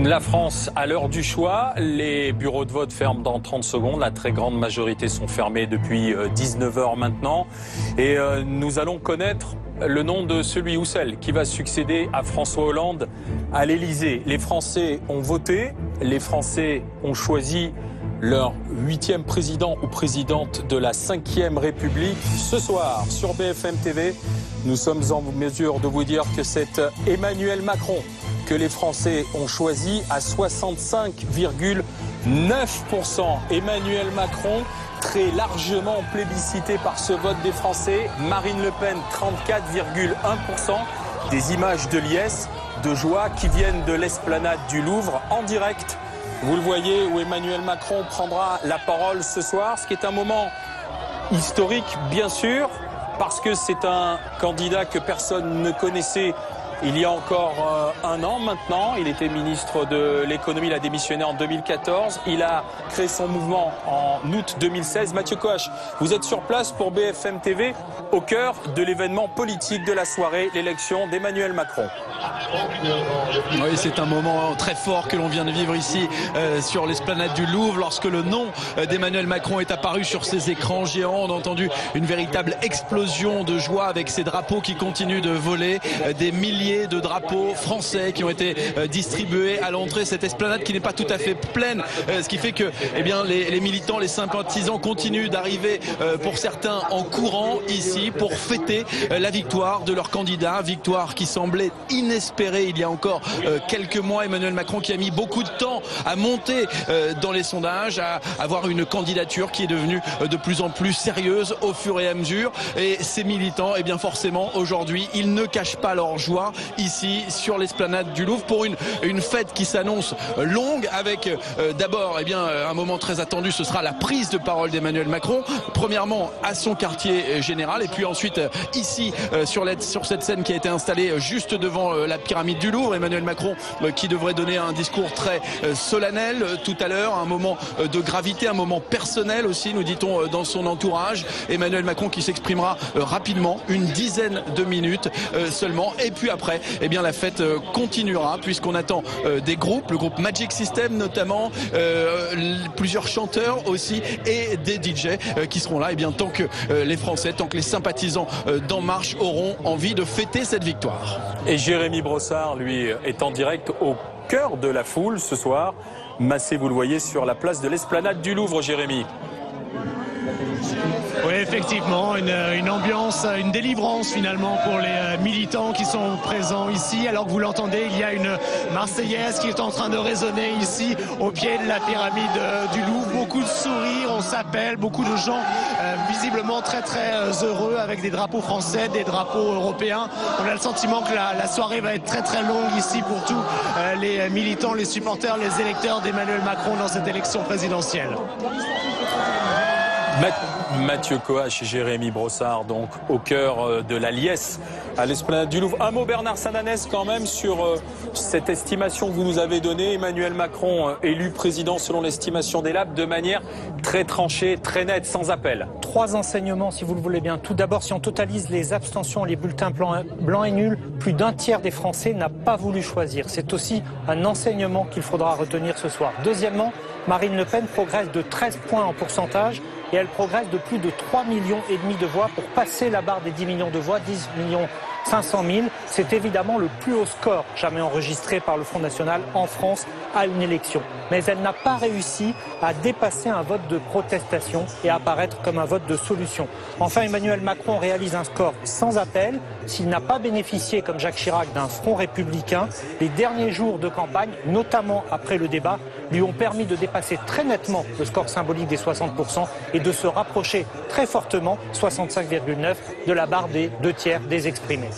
La France à l'heure du choix, les bureaux de vote ferment dans 30 secondes, la très grande majorité sont fermés depuis 19 h maintenant et nous allons connaître le nom de celui ou celle qui va succéder à François Hollande à l'Élysée. Les Français ont voté, les Français ont choisi leur 8e président ou présidente de la 5e République. Ce soir, sur BFM TV, nous sommes en mesure de vous dire que c'est Emmanuel Macron que les Français ont choisi à 65,9%. Emmanuel Macron, très largement plébiscité par ce vote des Français. Marine Le Pen, 34,1%. Des images de liesse, de joie qui viennent de l'esplanade du Louvre en direct. Vous le voyez, où Emmanuel Macron prendra la parole ce soir, ce qui est un moment historique, bien sûr, parce que c'est un candidat que personne ne connaissait il y a encore un an maintenant. Il était ministre de l'économie, il a démissionné en 2014. Il a créé son mouvement en août 2016. Mathieu Coache, vous êtes sur place pour BFM TV, au cœur de l'événement politique de la soirée, l'élection d'Emmanuel Macron. Oui, c'est un moment très fort que l'on vient de vivre ici sur l'esplanade du Louvre. Lorsque le nom d'Emmanuel Macron est apparu sur ces écrans géants, on a entendu une véritable explosion de joie avec ces drapeaux qui continuent de voler, des milliers de drapeaux français qui ont été distribués à l'entrée. Cette esplanade qui n'est pas tout à fait pleine, ce qui fait que les militants, les sympathisants continuent d'arriver pour certains en courant ici pour fêter la victoire de leur candidat, victoire qui semblait inespérée il y a encore quelques mois. Emmanuel Macron qui a mis beaucoup de temps à monter dans les sondages, à avoir une candidature qui est devenue de plus en plus sérieuse au fur et à mesure. Et ces militants, forcément aujourd'hui, ils ne cachent pas leur joie ici sur l'esplanade du Louvre pour une fête qui s'annonce longue avec d'abord un moment très attendu, ce sera la prise de parole d'Emmanuel Macron, premièrement à son quartier général et puis ensuite ici sur cette scène qui a été installée juste devant la pyramide du Louvre. Emmanuel Macron qui devrait donner un discours très solennel tout à l'heure, un moment de gravité, un moment personnel aussi, nous dit-on, dans son entourage. Emmanuel Macron qui s'exprimera rapidement, une dizaine de minutes seulement, et puis après la fête continuera puisqu'on attend des groupes, le groupe Magic System notamment, plusieurs chanteurs aussi et des DJ qui seront là tant que les Français, tant que les sympathisants d'En Marche auront envie de fêter cette victoire. Et Jérémy Brossard, lui, est en direct au cœur de la foule ce soir, massé, vous le voyez, sur la place de l'esplanade du Louvre. Jérémy. Oui, effectivement, une ambiance, une délivrance finalement pour les militants qui sont présents ici. Alors que vous l'entendez, il y a une Marseillaise qui est en train de résonner ici au pied de la pyramide du Louvre. Beaucoup de sourires, on s'appelle, beaucoup de gens visiblement très heureux avec des drapeaux français, des drapeaux européens. On a le sentiment que la soirée va être très longue ici pour tous les militants, les supporters, les électeurs d'Emmanuel Macron dans cette élection présidentielle. Mathieu Coache et Jérémy Brossard, donc au cœur de la liesse à l'esplanade du Louvre. Un mot, Bernard Sananès, quand même, sur cette estimation que vous nous avez donnée. Emmanuel Macron élu président selon l'estimation des labs de manière très tranchée, très nette, sans appel. 3 enseignements, si vous le voulez bien. Tout d'abord, si on totalise les abstentions, les bulletins blancs et nuls, plus d'un tiers des Français n'a pas voulu choisir. C'est aussi un enseignement qu'il faudra retenir ce soir. Deuxièmement, Marine Le Pen progresse de 13 points en pourcentage et elle progresse de plus de 3,5 millions de voix pour passer la barre des 10 millions de voix, 10 500 000. C'est évidemment le plus haut score jamais enregistré par le Front National en France à une élection. Mais elle n'a pas réussi à dépasser un vote de protestation et à apparaître comme un vote de solution. Enfin, Emmanuel Macron réalise un score sans appel. S'il n'a pas bénéficié, comme Jacques Chirac, d'un front républicain, les derniers jours de campagne, notamment après le débat, lui ont permis de dépasser très nettement le score symbolique des 60% et de se rapprocher très fortement, 65,9%, de la barre des 2/3 des exprimés.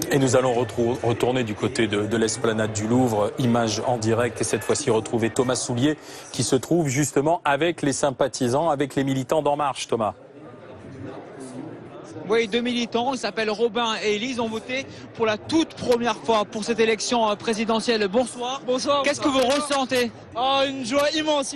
Et nous allons retourner du côté de l'esplanade du Louvre, image en direct, et cette fois-ci retrouver Thomas Soulier qui se trouve justement avec les sympathisants, avec les militants d'En Marche. Thomas. Oui, 2 militants, ils s'appellent Robin et Élise, ont voté pour la toute première fois pour cette élection présidentielle. Bonsoir. Bonsoir. Qu'est-ce que vous ressentez? Une joie immense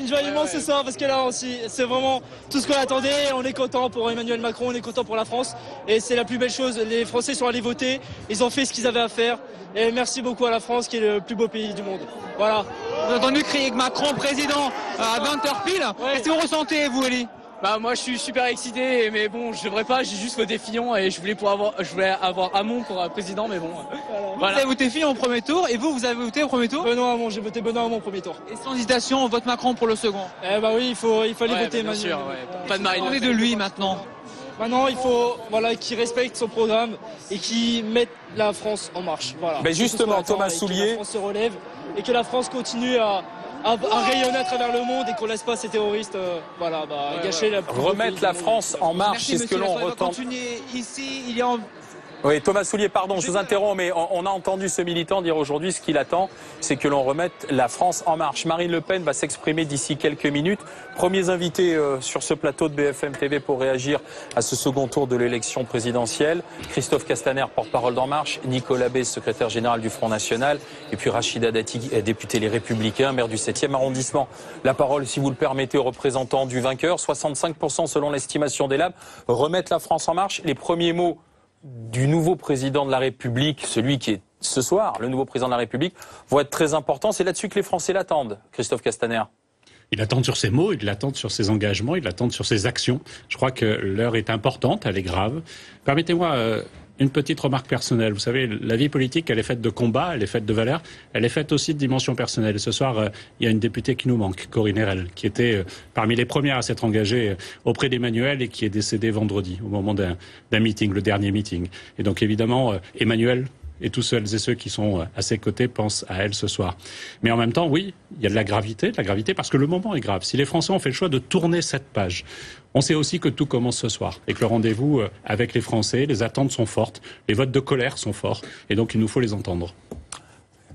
ce soir, parce que là aussi, c'est vraiment tout ce qu'on attendait. On est content pour Emmanuel Macron, on est content pour la France, et c'est la plus belle chose. Les Français sont allés voter, ils ont fait ce qu'ils avaient à faire. Et merci beaucoup à la France qui est le plus beau pays du monde. Voilà. Vous avez entendu crier que Macron président à 20h pile. Ouais. Qu'est-ce que vous ressentez, vous, Elie? Bah moi je suis super excité, mais bon je devrais pas, j'ai juste voté Fillon et je voulais avoir Hamon pour président, mais bon. Vous avez voté Fillon au premier tour et vous avez voté au premier tour? Benoît Hamon, j'ai voté Benoît Hamon au premier tour. Et sans hésitation, on vote Macron pour le second. Eh bah oui, il fallait voter bien Emmanuel. sûr, ouais. Pas de Marine On Le est Pen. de lui maintenant. Maintenant, il faut qu'il respecte son programme et qu'il mette la France en marche. Voilà. Mais justement, Thomas Soulier. Que la France se relève et que la France continue à rayonner à travers le monde et qu'on laisse pas ces terroristes gâcher la Remettre la France en marche, c'est ce que l'on retend. Continuer ici, il est en... Oui, Thomas Soulier, pardon, je vous interromps, mais on a entendu ce militant dire aujourd'hui ce qu'il attend, c'est que l'on remette la France en marche. Marine Le Pen va s'exprimer d'ici quelques minutes. Premiers invités sur ce plateau de BFM TV pour réagir à ce second tour de l'élection présidentielle. Christophe Castaner, porte-parole d'En Marche, Nicolas Bay, secrétaire général du Front National, et puis Rachida Dati, députée Les Républicains, maire du 7e arrondissement. La parole, si vous le permettez, aux représentants du vainqueur. 65% selon l'estimation des labs. Remettre la France en marche. Les premiers mots du nouveau président de la République, celui qui est ce soir, le nouveau président de la République, vont être très importants. C'est là-dessus que les Français l'attendent, Christophe Castaner. Ils l'attendent sur ses mots, ils l'attendent sur ses engagements, ils l'attendent sur ses actions. Je crois que l'heure est importante, elle est grave. Permettez-moi une petite remarque personnelle. Vous savez, la vie politique, elle est faite de combats, elle est faite de valeurs, elle est faite aussi de dimensions personnelles. Et ce soir, il y a une députée qui nous manque, Corinne Herel, qui était parmi les premières à s'être engagée auprès d'Emmanuel et qui est décédée vendredi, au moment d'un meeting, le dernier meeting. Et donc évidemment, Emmanuel et tous celles et ceux qui sont à ses côtés pensent à elle ce soir. Mais en même temps, oui, il y a de la gravité parce que le moment est grave. Si les Français ont fait le choix de tourner cette page, on sait aussi que tout commence ce soir et que le rendez-vous avec les Français, les attentes sont fortes, les votes de colère sont forts et donc il nous faut les entendre.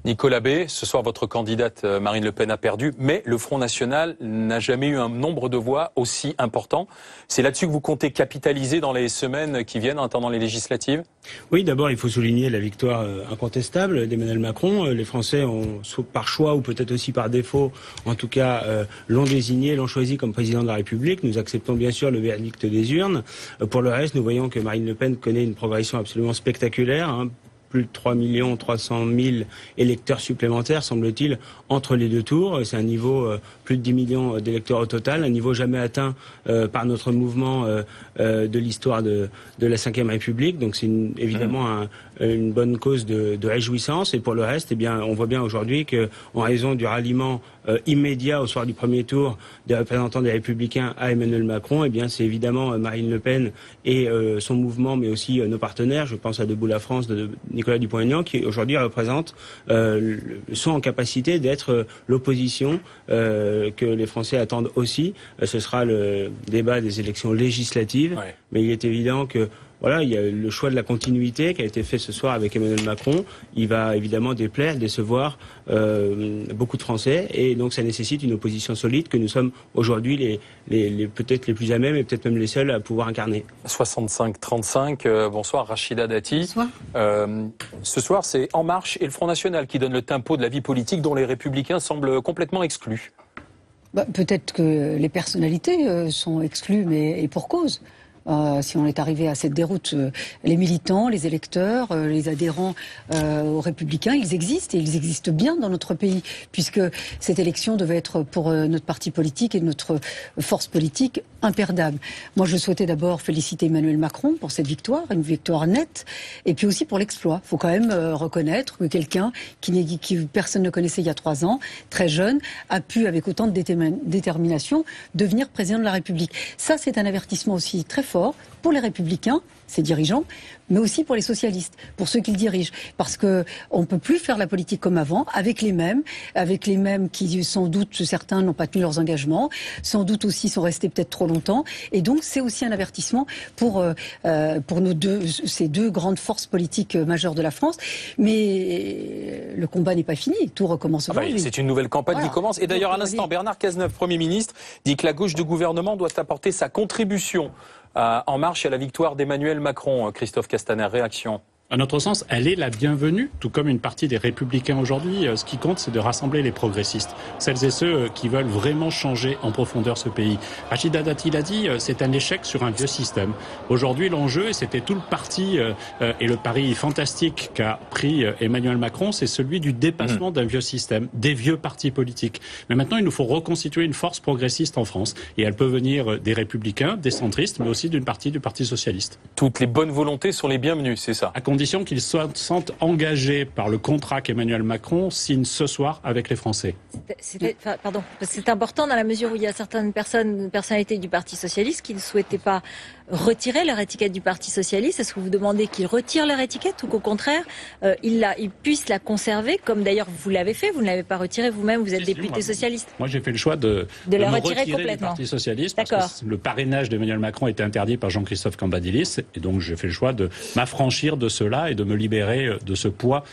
Nicolas Bay, ce soir votre candidate Marine Le Pen a perdu, mais le Front National n'a jamais eu un nombre de voix aussi important. C'est là-dessus que vous comptez capitaliser dans les semaines qui viennent en attendant les législatives? Oui, d'abord il faut souligner la victoire incontestable d'Emmanuel Macron. Les Français ont, par choix ou peut-être aussi par défaut, en tout cas, l'ont désigné, l'ont choisi comme président de la République. Nous acceptons bien sûr le verdict des urnes. Pour le reste, nous voyons que Marine Le Pen connaît une progression absolument spectaculaire, plus de 3 300 000 électeurs supplémentaires, semble-t-il, entre les deux tours. C'est un niveau, plus de 10 millions d'électeurs au total, un niveau jamais atteint par notre mouvement de l'histoire de la Ve République. Donc c'est évidemment une bonne cause de réjouissance. Et pour le reste, eh bien, on voit bien aujourd'hui qu'en raison du ralliement immédiat au soir du premier tour des représentants des Républicains à Emmanuel Macron, eh bien, c'est évidemment Marine Le Pen et son mouvement, mais aussi nos partenaires. Je pense à Debout la France de Nicolas Dupont-Aignan, qui aujourd'hui représentent, sont en capacité d'être l'opposition que les Français attendent aussi. Ce sera le débat des élections législatives, ouais. Mais il est évident que voilà, il y a le choix de la continuité qui a été fait ce soir avec Emmanuel Macron. Il va évidemment déplaire, décevoir beaucoup de Français, et donc ça nécessite une opposition solide que nous sommes aujourd'hui peut-être les plus à même et peut-être même les seuls à pouvoir incarner. 65-35, bonsoir Rachida Dati. Bonsoir. Ce soir, c'est En Marche et le Front National qui donnent le tempo de la vie politique dont les Républicains semblent complètement exclus. Peut-être que les personnalités sont exclues, mais et pour cause. Si on est arrivé à cette déroute, les militants, les électeurs, les adhérents aux Républicains, ils existent, et ils existent bien dans notre pays, puisque cette élection devait être pour notre parti politique et notre force politique imperdable. Moi, je souhaitais d'abord féliciter Emmanuel Macron pour cette victoire, une victoire nette, et puis aussi pour l'exploit. Il faut quand même reconnaître que quelqu'un qui personne ne connaissait il y a 3 ans, très jeune, a pu, avec autant de détermination, devenir président de la République. Ça, c'est un avertissement aussi très fort pour les Républicains, ses dirigeants, mais aussi pour les socialistes, pour ceux qui le dirigent. Parce qu'on ne peut plus faire la politique comme avant, avec les mêmes qui, sans doute, certains n'ont pas tenu leurs engagements, sans doute aussi sont restés peut-être trop longtemps. Et donc, c'est aussi un avertissement pour ces deux grandes forces politiques majeures de la France. Mais le combat n'est pas fini, tout recommence aujourd'hui. C'est une nouvelle campagne qui commence. Et d'ailleurs, à l'instant, Bernard Cazeneuve, Premier ministre, dit que la gauche du gouvernement doit apporter sa contribution En Marche et à la victoire d'Emmanuel Macron. Christophe Castaner, réaction? À notre sens, elle est la bienvenue, tout comme une partie des Républicains aujourd'hui. Ce qui compte, c'est de rassembler les progressistes, celles et ceux qui veulent vraiment changer en profondeur ce pays. Rachida Dati l'a dit, c'est un échec sur un vieux système. Aujourd'hui, l'enjeu, et c'était tout le parti et le pari fantastique qu'a pris Emmanuel Macron, c'est celui du dépassement d'un vieux système, des vieux partis politiques. Mais maintenant, il nous faut reconstituer une force progressiste en France. Et elle peut venir des Républicains, des centristes, mais aussi d'une partie du Parti socialiste. Toutes les bonnes volontés sont les bienvenues, c'est ça? À condition qu'ils se sentent engagés par le contrat qu'Emmanuel Macron signe ce soir avec les Français. C'est important dans la mesure où il y a certaines personnalités du Parti socialiste qui ne souhaitaient pas retirer leur étiquette du Parti socialiste. Est-ce que vous demandez qu'ils retirent leur étiquette ou qu'au contraire, ils puissent la conserver, comme d'ailleurs vous l'avez fait, vous ne l'avez pas retirée vous-même, vous êtes député socialiste. Moi j'ai fait le choix de la me retirer complètement du Parti socialiste parce que le parrainage d'Emmanuel Macron était interdit par Jean-Christophe Cambadélis et donc j'ai fait le choix de m'affranchir de cela et de me libérer de ce poids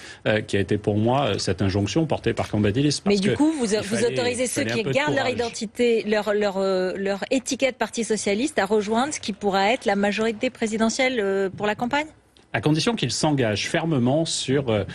qui a été pour moi cette injonction portée par Cambadélis. Mais du coup, vous autorisez ceux qui gardent leur identité, leur étiquette Parti socialiste à rejoindre ce qui pourra être la majorité présidentielle pour la campagne ? À condition qu'ils s'engagent fermement sur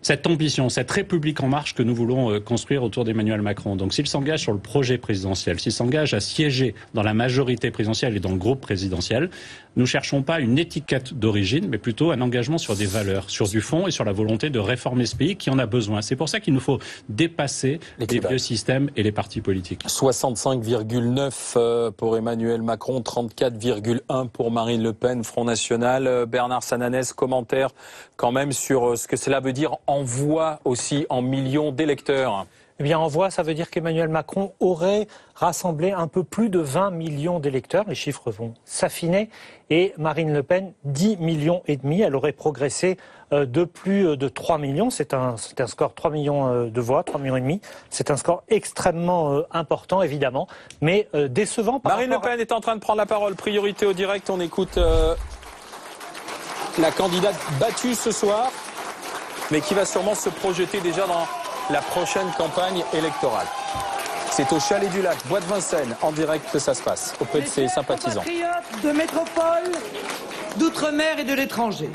cette ambition, cette République en marche que nous voulons construire autour d'Emmanuel Macron. Donc s'il s'engage sur le projet présidentiel, s'il s'engage à siéger dans la majorité présidentielle et dans le groupe présidentiel, nous ne cherchons pas une étiquette d'origine, mais plutôt un engagement sur des valeurs, sur du fond et sur la volonté de réformer ce pays qui en a besoin. C'est pour ça qu'il nous faut dépasser les vieux systèmes et les partis politiques. 65,9 pour Emmanuel Macron, 34,1 pour Marine Le Pen, Front National. Bernard Sananès, commentaire quand même sur ce que cela veut dire en voix aussi en millions d'électeurs. Eh bien, en voix, ça veut dire qu'Emmanuel Macron aurait rassemblé un peu plus de 20 millions d'électeurs. Les chiffres vont s'affiner. Et Marine Le Pen, 10 millions et demi. Elle aurait progressé de plus de 3 millions. C'est un score, 3 millions de voix, 3 millions et demi. C'est un score extrêmement important, évidemment, mais décevant. Marine Le Pen est en train de prendre la parole. Priorité au direct. On écoute la candidate battue ce soir, mais qui va sûrement se projeter déjà dans la prochaine campagne électorale. C'est au Chalet du Lac, Bois de Vincennes, en direct que ça se passe, auprès de ses sympathisants. Compatriotes de métropole, d'outre-mer et de l'étranger.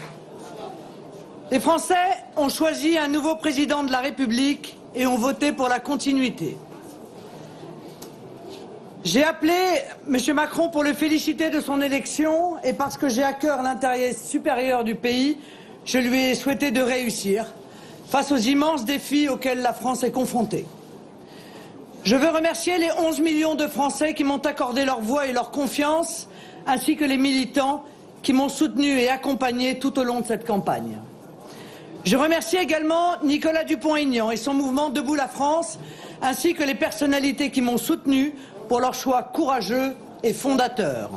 Les Français ont choisi un nouveau président de la République et ont voté pour la continuité. J'ai appelé M. Macron pour le féliciter de son élection et parce que j'ai à cœur l'intérêt supérieur du pays, je lui ai souhaité de réussir face aux immenses défis auxquels la France est confrontée. Je veux remercier les 11 millions de Français qui m'ont accordé leur voix et leur confiance, ainsi que les militants qui m'ont soutenu et accompagné tout au long de cette campagne. Je remercie également Nicolas Dupont-Aignan et son mouvement Debout la France, ainsi que les personnalités qui m'ont soutenu pour leur choix courageux et fondateur.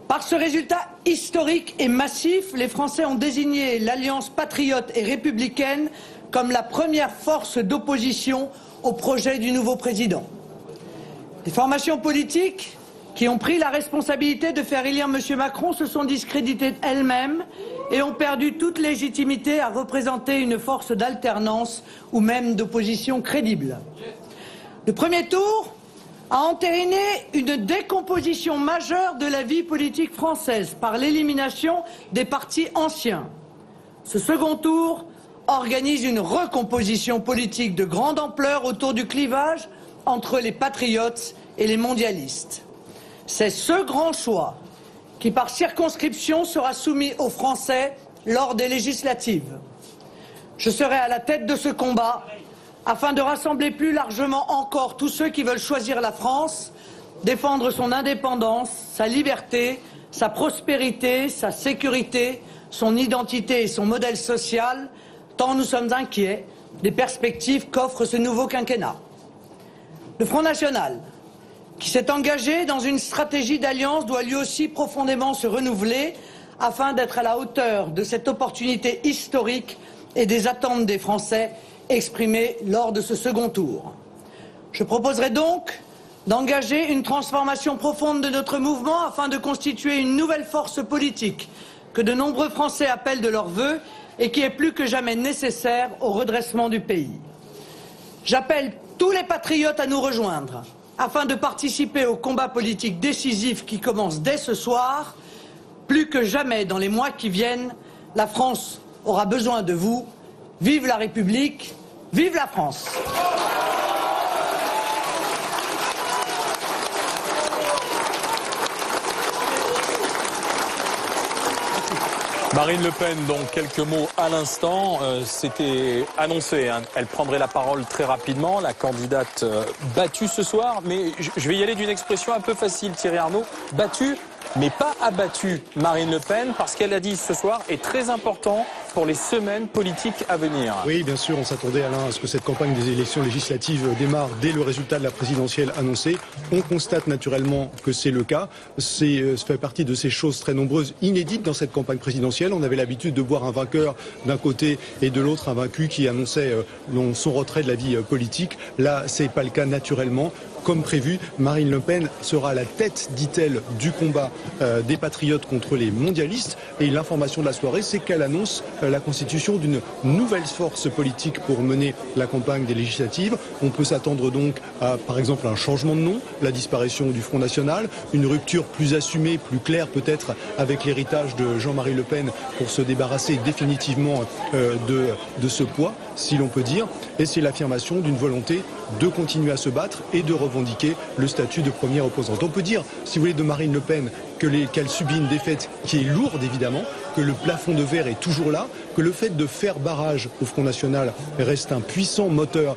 Par ce résultat historique et massif, les Français ont désigné l'Alliance patriote et républicaine comme la première force d'opposition au projet du nouveau président. Les formations politiques qui ont pris la responsabilité de faire élire M. Macron se sont discréditées elles-mêmes et ont perdu toute légitimité à représenter une force d'alternance ou même d'opposition crédible. Le premier tour a entériné une décomposition majeure de la vie politique française par l'élimination des partis anciens. Ce second tour organise une recomposition politique de grande ampleur autour du clivage entre les patriotes et les mondialistes. C'est ce grand choix qui, par circonscription, sera soumis aux Français lors des législatives. Je serai à la tête de ce combat afin de rassembler plus largement encore tous ceux qui veulent choisir la France, défendre son indépendance, sa liberté, sa prospérité, sa sécurité, son identité et son modèle social, tant nous sommes inquiets des perspectives qu'offre ce nouveau quinquennat. Le Front National, qui s'est engagé dans une stratégie d'alliance, doit lui aussi profondément se renouveler afin d'être à la hauteur de cette opportunité historique et des attentes des Français exprimées lors de ce second tour. Je proposerai donc d'engager une transformation profonde de notre mouvement afin de constituer une nouvelle force politique que de nombreux Français appellent de leur vœu et qui est plus que jamais nécessaire au redressement du pays. J'appelle tous les patriotes à nous rejoindre afin de participer au combat politique décisif qui commence dès ce soir. Plus que jamais dans les mois qui viennent, la France aura besoin de vous. Vive la République, vive la France. Marine Le Pen, donc quelques mots à l'instant, c'était annoncé, hein. Elle prendrait la parole très rapidement, la candidate battue ce soir, mais je vais y aller d'une expression un peu facile, Thierry Arnaud, battue mais pas abattue, Marine Le Pen, parce qu'elle a dit ce soir est très important pour les semaines politiques à venir. Oui, bien sûr, on s'attendait, Alain, à ce que cette campagne des élections législatives démarre dès le résultat de la présidentielle annoncée. On constate naturellement que c'est le cas. Ça fait partie de ces choses très nombreuses, inédites dans cette campagne présidentielle. On avait l'habitude de voir un vainqueur d'un côté et de l'autre un vaincu qui annonçait son retrait de la vie politique. Là, c'est pas le cas naturellement. Comme prévu, Marine Le Pen sera à la tête, dit-elle, du combat des patriotes contre les mondialistes. Et l'information de la soirée, c'est qu'elle annonce la constitution d'une nouvelle force politique pour mener la campagne des législatives. On peut s'attendre donc à, par exemple, un changement de nom, la disparition du Front National, une rupture plus assumée, plus claire peut-être avec l'héritage de Jean-Marie Le Pen pour se débarrasser définitivement de ce poids, si l'on peut dire. Et c'est l'affirmation d'une volonté de continuer à se battre et de revendiquer le statut de première opposante. On peut dire, si vous voulez, de Marine Le Pen qu'elle subit une défaite qui est lourde, évidemment, que le plafond de verre est toujours là, que le fait de faire barrage au Front National reste un puissant moteur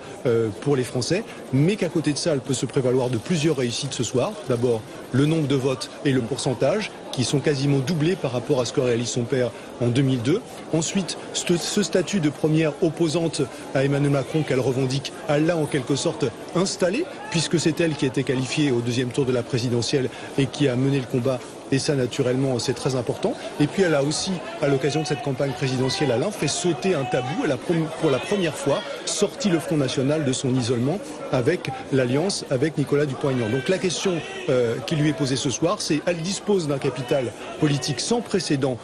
pour les Français, mais qu'à côté de ça, elle peut se prévaloir de plusieurs réussites ce soir. D'abord, le nombre de votes et le pourcentage, qui sont quasiment doublés par rapport à ce que réalise son père en 2002. Ensuite, ce statut de première opposante à Emmanuel Macron qu'elle revendique, elle l'a en quelque sorte installé, puisque c'est elle qui était qualifiée au deuxième tour de la présidentielle et qui a mené le combat. Et ça, naturellement, c'est très important. Et puis, elle a aussi, à l'occasion de cette campagne présidentielle, Alain, fait sauter un tabou. Elle a, pour la première fois, sorti le Front National de son isolement avec l'alliance avec Nicolas Dupont-Aignan. Donc, la question qui lui est posée ce soir, c'est elle dispose d'un capital politique sans précédent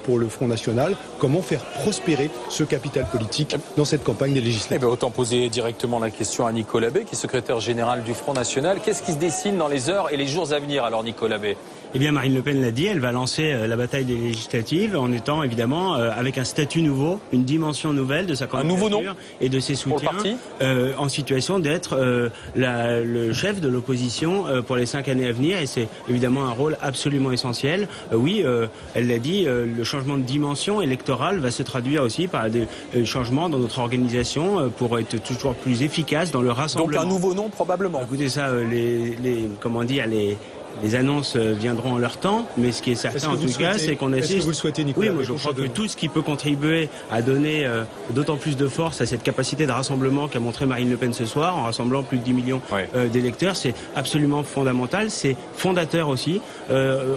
pour le Front National. Comment faire prospérer ce capital politique dans cette campagne des législatives? Eh bien, autant poser directement la question à Nicolas Bay, qui est secrétaire général du Front National. Qu'est-ce qui se dessine dans les heures et les jours à venir, alors, Nicolas Bay? Eh bien, Marine Le Pen l'a dit, elle va lancer la bataille des législatives en étant évidemment avec un statut nouveau, une dimension nouvelle de sa candidature et de ses soutiens, en situation d'être le chef de l'opposition pour les 5 années à venir. Et c'est évidemment un rôle absolument essentiel. Oui, elle l'a dit, le changement de dimension électorale va se traduire aussi par des changements dans notre organisation pour être toujours plus efficace dans le rassemblement. Donc un nouveau nom probablement. Écoutez ça, les annonces viendront en leur temps, mais ce qui est certain en tout cas, c'est qu'on essaie. Est-ce que vous le souhaitez, Nicolas? Oui, moi je crois que tout ce qui peut contribuer à donner d'autant plus de force à cette capacité de rassemblement qu'a montré Marine Le Pen ce soir, en rassemblant plus de 10 millions d'électeurs, c'est absolument fondamental. C'est fondateur aussi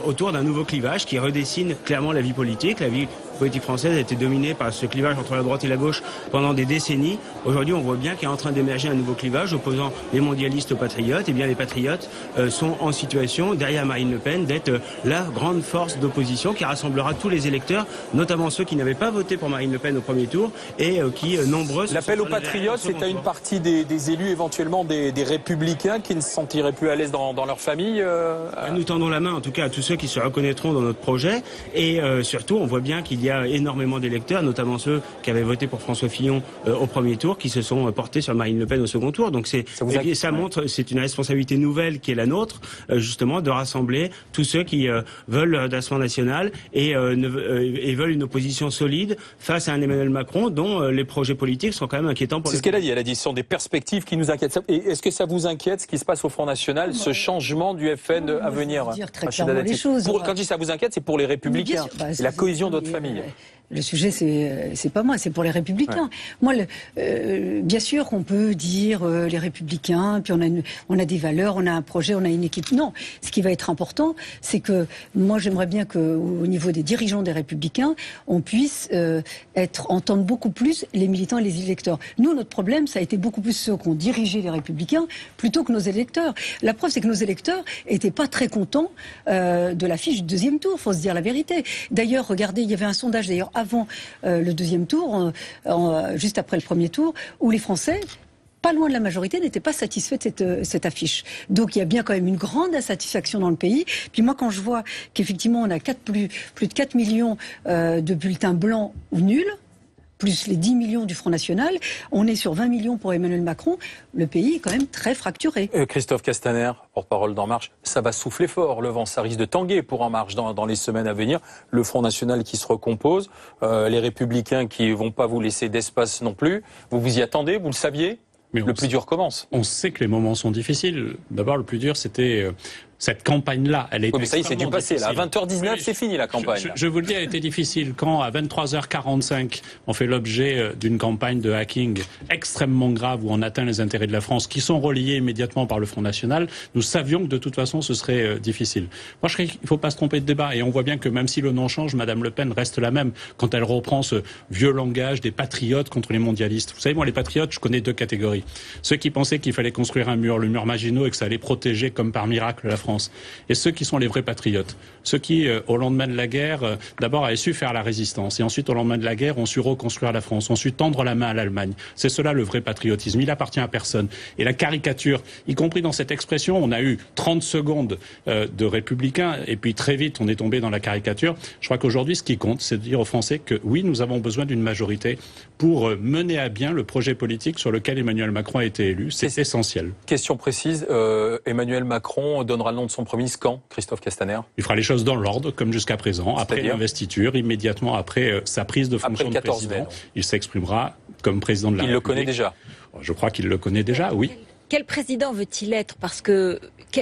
autour d'un nouveau clivage qui redessine clairement la vie politique. La vie politique française a été dominée par ce clivage entre la droite et la gauche pendant des décennies. Aujourd'hui, on voit bien qu'il est en train d'émerger un nouveau clivage opposant les mondialistes aux patriotes. Et bien, les patriotes sont en situation, derrière Marine Le Pen, d'être la grande force d'opposition qui rassemblera tous les électeurs, notamment ceux qui n'avaient pas voté pour Marine Le Pen au premier tour et qui, nombreux... L'appel aux patriotes, c'est à une partie des élus, éventuellement des républicains, qui ne se sentiraient plus à l'aise dans leur famille Nous tendons la main, en tout cas, à tous ceux qui se reconnaîtront dans notre projet. Et surtout, on voit bien qu'il y a énormément d'électeurs, notamment ceux qui avaient voté pour François Fillon au premier tour, qui se sont portés sur Marine Le Pen au second tour. Donc ça montre, c'est une responsabilité nouvelle qui est la nôtre, justement, de rassembler tous ceux qui veulent d'assement national et veulent une opposition solide face à un Emmanuel Macron dont les projets politiques sont quand même inquiétants pour. C'est ce qu'elle a dit. Elle a dit ce sont des perspectives qui nous inquiètent. Et est-ce que ça vous inquiète ce qui se passe au Front National, ce changement du FN à venir? Dire très clairement les choses. Quand je dis ça vous inquiète, c'est pour les républicains, et la cohésion de votre famille. Le sujet, c'est pas moi, c'est pour les Républicains. Moi, bien sûr qu'on peut dire les Républicains, puis on a des valeurs, on a un projet, on a une équipe. Non, ce qui va être important, c'est que moi, j'aimerais bien qu'au niveau des dirigeants des Républicains, on puisse entendre beaucoup plus les militants et les électeurs. Nous, notre problème, ça a été beaucoup plus ceux qui ont dirigé les Républicains plutôt que nos électeurs. La preuve, c'est que nos électeurs étaient pas très contents de l'affiche du deuxième tour, faut se dire la vérité. D'ailleurs, regardez, il y avait un sondage avant le deuxième tour, juste après le premier tour, où les Français pas loin de la majorité, n'étaient pas satisfaits de cette affiche. Donc il y a bien quand même une grande insatisfaction dans le pays. Puis moi, quand je vois qu'effectivement on a plus de 4 millions de bulletins blancs ou nuls, plus les 10 millions du Front National, on est sur 20 millions pour Emmanuel Macron. Le pays est quand même très fracturé. Christophe Castaner, porte-parole d'En Marche, ça va souffler fort, le vent. Ça risque de tanguer pour En Marche dans les semaines à venir. Le Front National qui se recompose, les Républicains qui ne vont pas vous laisser d'espace non plus. Vous vous y attendez, vous le saviez ? Mais le plus dur commence. On sait que les moments sont difficiles. D'abord, le plus dur, c'était cette campagne-là. Elle est mais ça y est, c'est du passé. Là. À 20h19, c'est fini la campagne. Je vous le dis, elle était difficile. Quand, à 23h45, on fait l'objet d'une campagne de hacking extrêmement grave où on atteint les intérêts de la France, qui sont reliés immédiatement par le Front National, nous savions que de toute façon, ce serait difficile. Moi, je crois qu'il ne faut pas se tromper de débat. Et on voit bien que même si le nom change, Madame Le Pen reste la même quand elle reprend ce vieux langage des patriotes contre les mondialistes. Vous savez, moi, les patriotes, je connais deux catégories. Ceux qui pensaient qu'il fallait construire un mur, le mur Maginot, et que ça allait protéger comme par miracle la France. Et ceux qui sont les vrais patriotes. Ceux qui, au lendemain de la guerre, d'abord avaient su faire la résistance. Et ensuite, au lendemain de la guerre, ont su reconstruire la France, ont su tendre la main à l'Allemagne. C'est cela le vrai patriotisme. Il appartient à personne. Et la caricature, y compris dans cette expression, on a eu 30 secondes de républicains. Et puis très vite, on est tombé dans la caricature. Je crois qu'aujourd'hui, ce qui compte, c'est de dire aux Français que oui, nous avons besoin d'une majorité pour mener à bien le projet politique sur lequel Emmanuel Macron a été élu. C'est essentiel. Question précise, Emmanuel Macron donnera le nom de son premier ministre quand, Christophe Castaner ? Il fera les choses dans l'ordre, comme jusqu'à présent. Après l'investiture, immédiatement après sa prise de fonction de président, il s'exprimera comme président de la République. Il le connaît déjà ? Je crois qu'il le connaît déjà, oui. Quel président veut-il être ? Parce que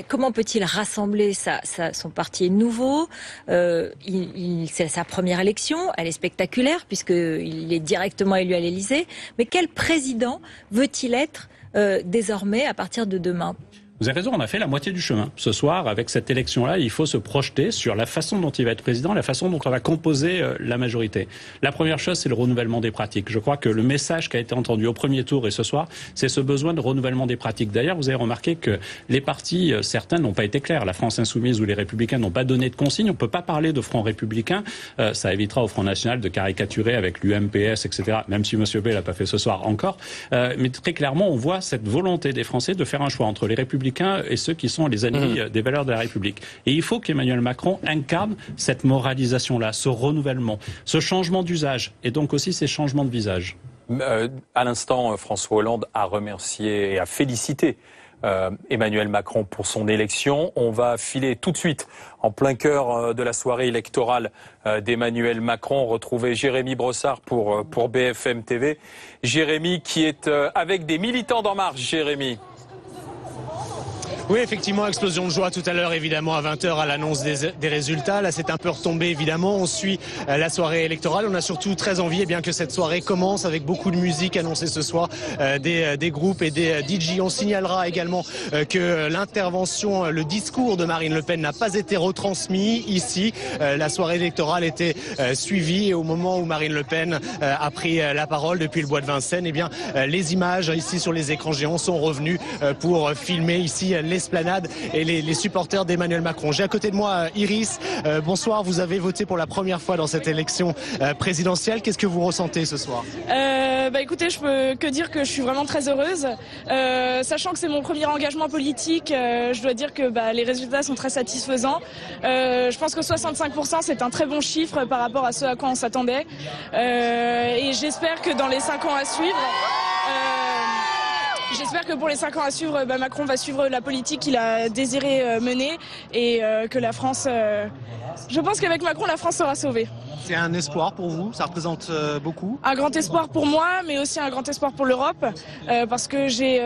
comment peut-il rassembler son parti est nouveau, c'est sa première élection, elle est spectaculaire puisqu'il est directement élu à l'Élysée. Mais quel président veut-il être désormais à partir de demain ? Vous avez raison, on a fait la moitié du chemin. Ce soir, avec cette élection-là, il faut se projeter sur la façon dont il va être président, la façon dont on va composer la majorité. La première chose, c'est le renouvellement des pratiques. Je crois que le message qui a été entendu au premier tour et ce soir, c'est ce besoin de renouvellement des pratiques. D'ailleurs, vous avez remarqué que les partis, certains n'ont pas été clairs. La France Insoumise ou les Républicains n'ont pas donné de consignes. On ne peut pas parler de Front républicain. Ça évitera au Front National de caricaturer avec l'UMPS, etc. Même si M. B l'a pas fait ce soir encore. Mais très clairement, on voit cette volonté des Français de faire un choix entre les Républicains et ceux qui sont les ennemis des valeurs de la République. Et il faut qu'Emmanuel Macron incarne cette moralisation-là, ce renouvellement, ce changement d'usage et donc aussi ces changements de visage. À l'instant, François Hollande a remercié et a félicité Emmanuel Macron pour son élection. On va filer tout de suite en plein cœur de la soirée électorale d'Emmanuel Macron, retrouver Jérémy Brossard pour BFM TV. Jérémy qui est avec des militants d'En Marche. Jérémy. Oui, effectivement, explosion de joie tout à l'heure, évidemment, à 20h à l'annonce des résultats. Là, c'est un peu retombé, évidemment. On suit la soirée électorale. On a surtout très envie que cette soirée commence avec beaucoup de musique annoncée ce soir, des groupes et des DJ. On signalera également que l'intervention, le discours de Marine Le Pen n'a pas été retransmis ici. La soirée électorale était suivie et au moment où Marine Le Pen a pris la parole depuis le bois de Vincennes, les images ici sur les écrans géants sont revenues pour filmer ici l'esplanade et les supporters d'Emmanuel Macron. J'ai à côté de moi Iris. Bonsoir, vous avez voté pour la première fois dans cette élection présidentielle. Qu'est-ce que vous ressentez ce soir ? Écoutez, je peux que dire que je suis vraiment très heureuse. Sachant que c'est mon premier engagement politique, je dois dire que les résultats sont très satisfaisants. Je pense que 65%, c'est un très bon chiffre par rapport à ce à quoi on s'attendait. Et j'espère que dans les 5 ans à suivre... J'espère que pour les 5 ans à suivre, Macron va suivre la politique qu'il a désiré mener et que la France... Je pense qu'avec Macron, la France sera sauvée. C'est un espoir pour vous ? Ça représente beaucoup ? Un grand espoir pour moi, mais aussi un grand espoir pour l'Europe, parce que j'ai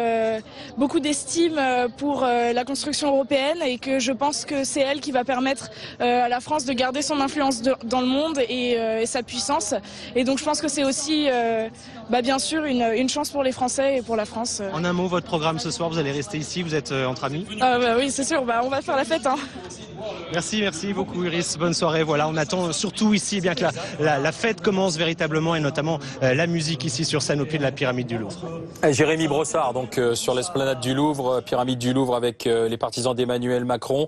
beaucoup d'estime pour la construction européenne et que je pense que c'est elle qui va permettre à la France de garder son influence dans le monde et sa puissance. Et donc je pense que c'est aussi, bien sûr, une chance pour les Français et pour la France. En un mot, votre programme ce soir, vous allez rester ici, vous êtes entre amis ? Oui, c'est sûr, on va faire la fête. Merci beaucoup Iris. Fabrice, bonne soirée. Voilà, on attend surtout ici bien que la fête commence véritablement et notamment la musique ici sur scène au pied de la pyramide du Louvre. Jérémy Brossard, donc sur l'esplanade du Louvre, pyramide du Louvre avec les partisans d'Emmanuel Macron.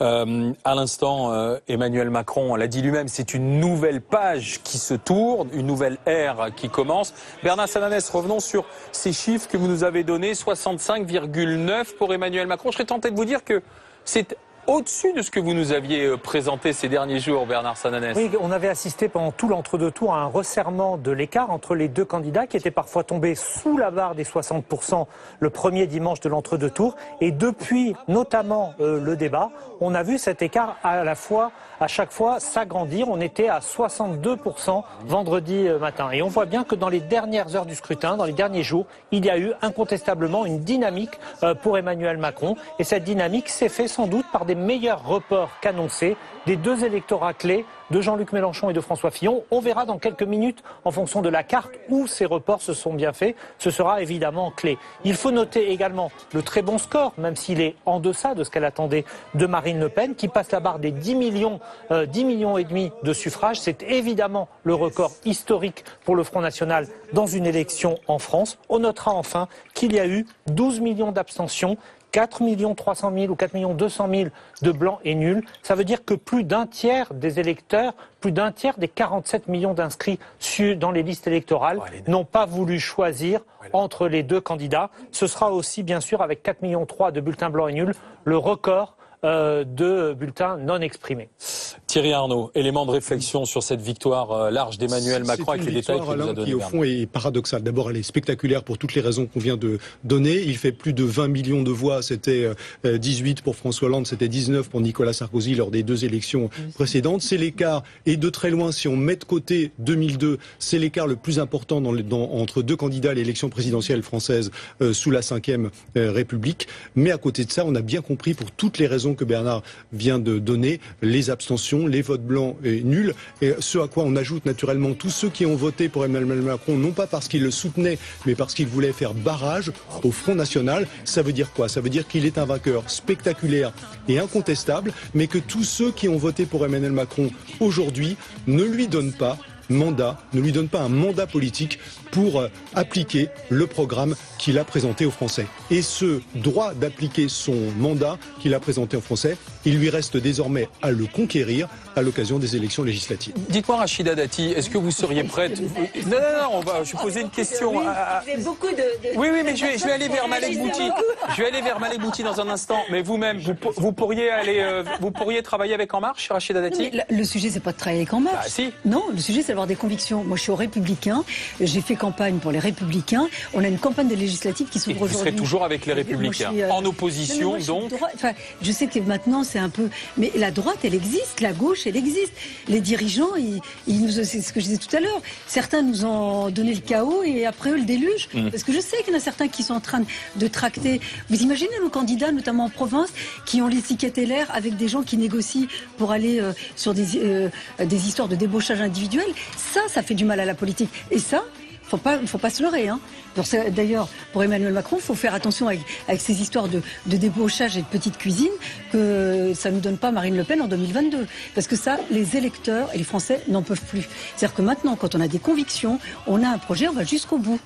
À l'instant, Emmanuel Macron l'a dit lui-même, c'est une nouvelle page qui se tourne, une nouvelle ère qui commence. Bernard Sananès, revenons sur ces chiffres que vous nous avez donnés, 65,9 pour Emmanuel Macron. Je serais tenté de vous dire que c'est au-dessus de ce que vous nous aviez présenté ces derniers jours, Bernard Sananès. Oui, on avait assisté pendant tout l'entre-deux tours à un resserrement de l'écart entre les deux candidats qui étaient parfois tombés sous la barre des 60% le premier dimanche de l'entre-deux tours. Et depuis, notamment le débat, on a vu cet écart à chaque fois s'agrandir. On était à 62% vendredi matin. Et on voit bien que dans les dernières heures du scrutin, dans les derniers jours, il y a eu incontestablement une dynamique pour Emmanuel Macron. Et cette dynamique s'est faite sans doute par des meilleurs reports qu'annoncés des deux électorats clés de Jean-Luc Mélenchon et de François Fillon. On verra dans quelques minutes, en fonction de la carte, où ces reports se sont bien faits. Ce sera évidemment clé. Il faut noter également le très bon score, même s'il est en deçà de ce qu'elle attendait de Marine Le Pen, qui passe la barre des 10 millions et demi de suffrages. C'est évidemment le record historique pour le Front National dans une élection en France. On notera enfin qu'il y a eu 12 millions d'abstentions, 4 300 000 ou 4 200 000 de blancs et nuls. Ça veut dire que plus d'un tiers des électeurs, plus d'un tiers des 47 millions d'inscrits dans les listes électorales n'ont pas voulu choisir entre les deux candidats. Ce sera aussi, bien sûr, avec 4,3 millions de bulletins blancs et nuls, le record de bulletins non exprimés. Thierry Arnaud, élément de réflexion sur cette victoire large d'Emmanuel Macron avec les détails qu'il nous a donnés. Qui au fond est paradoxale. D'abord, elle est spectaculaire pour toutes les raisons qu'on vient de donner. Il fait plus de 20 millions de voix. C'était 18 pour François Hollande, c'était 19 pour Nicolas Sarkozy lors des deux élections précédentes. C'est l'écart, et de très loin, si on met de côté 2002, c'est l'écart le plus important entre deux candidats à l'élection présidentielle française sous la Ve République. Mais à côté de ça, on a bien compris, pour toutes les raisons que Bernard vient de donner, les abstentions, les votes blancs et nuls, et ce à quoi on ajoute naturellement tous ceux qui ont voté pour Emmanuel Macron, non pas parce qu'ils le soutenaient, mais parce qu'ils voulaient faire barrage au Front National. Ça veut dire quoi? Ça veut dire qu'il est un vainqueur spectaculaire et incontestable, mais que tous ceux qui ont voté pour Emmanuel Macron aujourd'hui ne lui donnent pas un mandat politique pour appliquer le programme qu'il a présenté aux Français. Et ce droit d'appliquer son mandat qu'il a présenté aux Français, il lui reste désormais à le conquérir à l'occasion des élections législatives. Dites-moi, Rachida Dati, est-ce que vous seriez prête? Non, je vais poser une question. Oui, mais je vais aller vers Malek Bouti. Je vais aller vers Malek Bouti dans un instant. Mais vous-même, vous pourriez travailler avec En Marche, Rachida Dati? Le sujet, c'est pas de travailler avec En Marche. Si. Non, le sujet, c'est d'avoir des convictions. Moi, je suis aux Républicains. J'ai fait campagne pour les Républicains. On a une campagne des législatives qui s'ouvre aujourd'hui. Vous serez toujours avec les Républicains, en opposition, donc. Je sais que maintenant, c'est un peu. Mais la droite, elle existe. La gauche, elle existe. Les dirigeants, c'est ce que je disais tout à l'heure. Certains nous ont donné le chaos et après eux le déluge. Parce que je sais qu'il y en a certains qui sont en train de tracter. Vous imaginez nos candidats, notamment en province, qui ont les tickets LR avec des gens qui négocient pour aller sur des histoires de débauchage individuel. Ça fait du mal à la politique. Et ça, faut pas se leurrer, hein. D'ailleurs, pour Emmanuel Macron, il faut faire attention avec ces histoires de débauchage et de petite cuisine, que ça ne nous donne pas Marine Le Pen en 2022. Parce que ça, les électeurs et les Français n'en peuvent plus. C'est-à-dire que maintenant, quand on a des convictions, on a un projet, on va jusqu'au bout.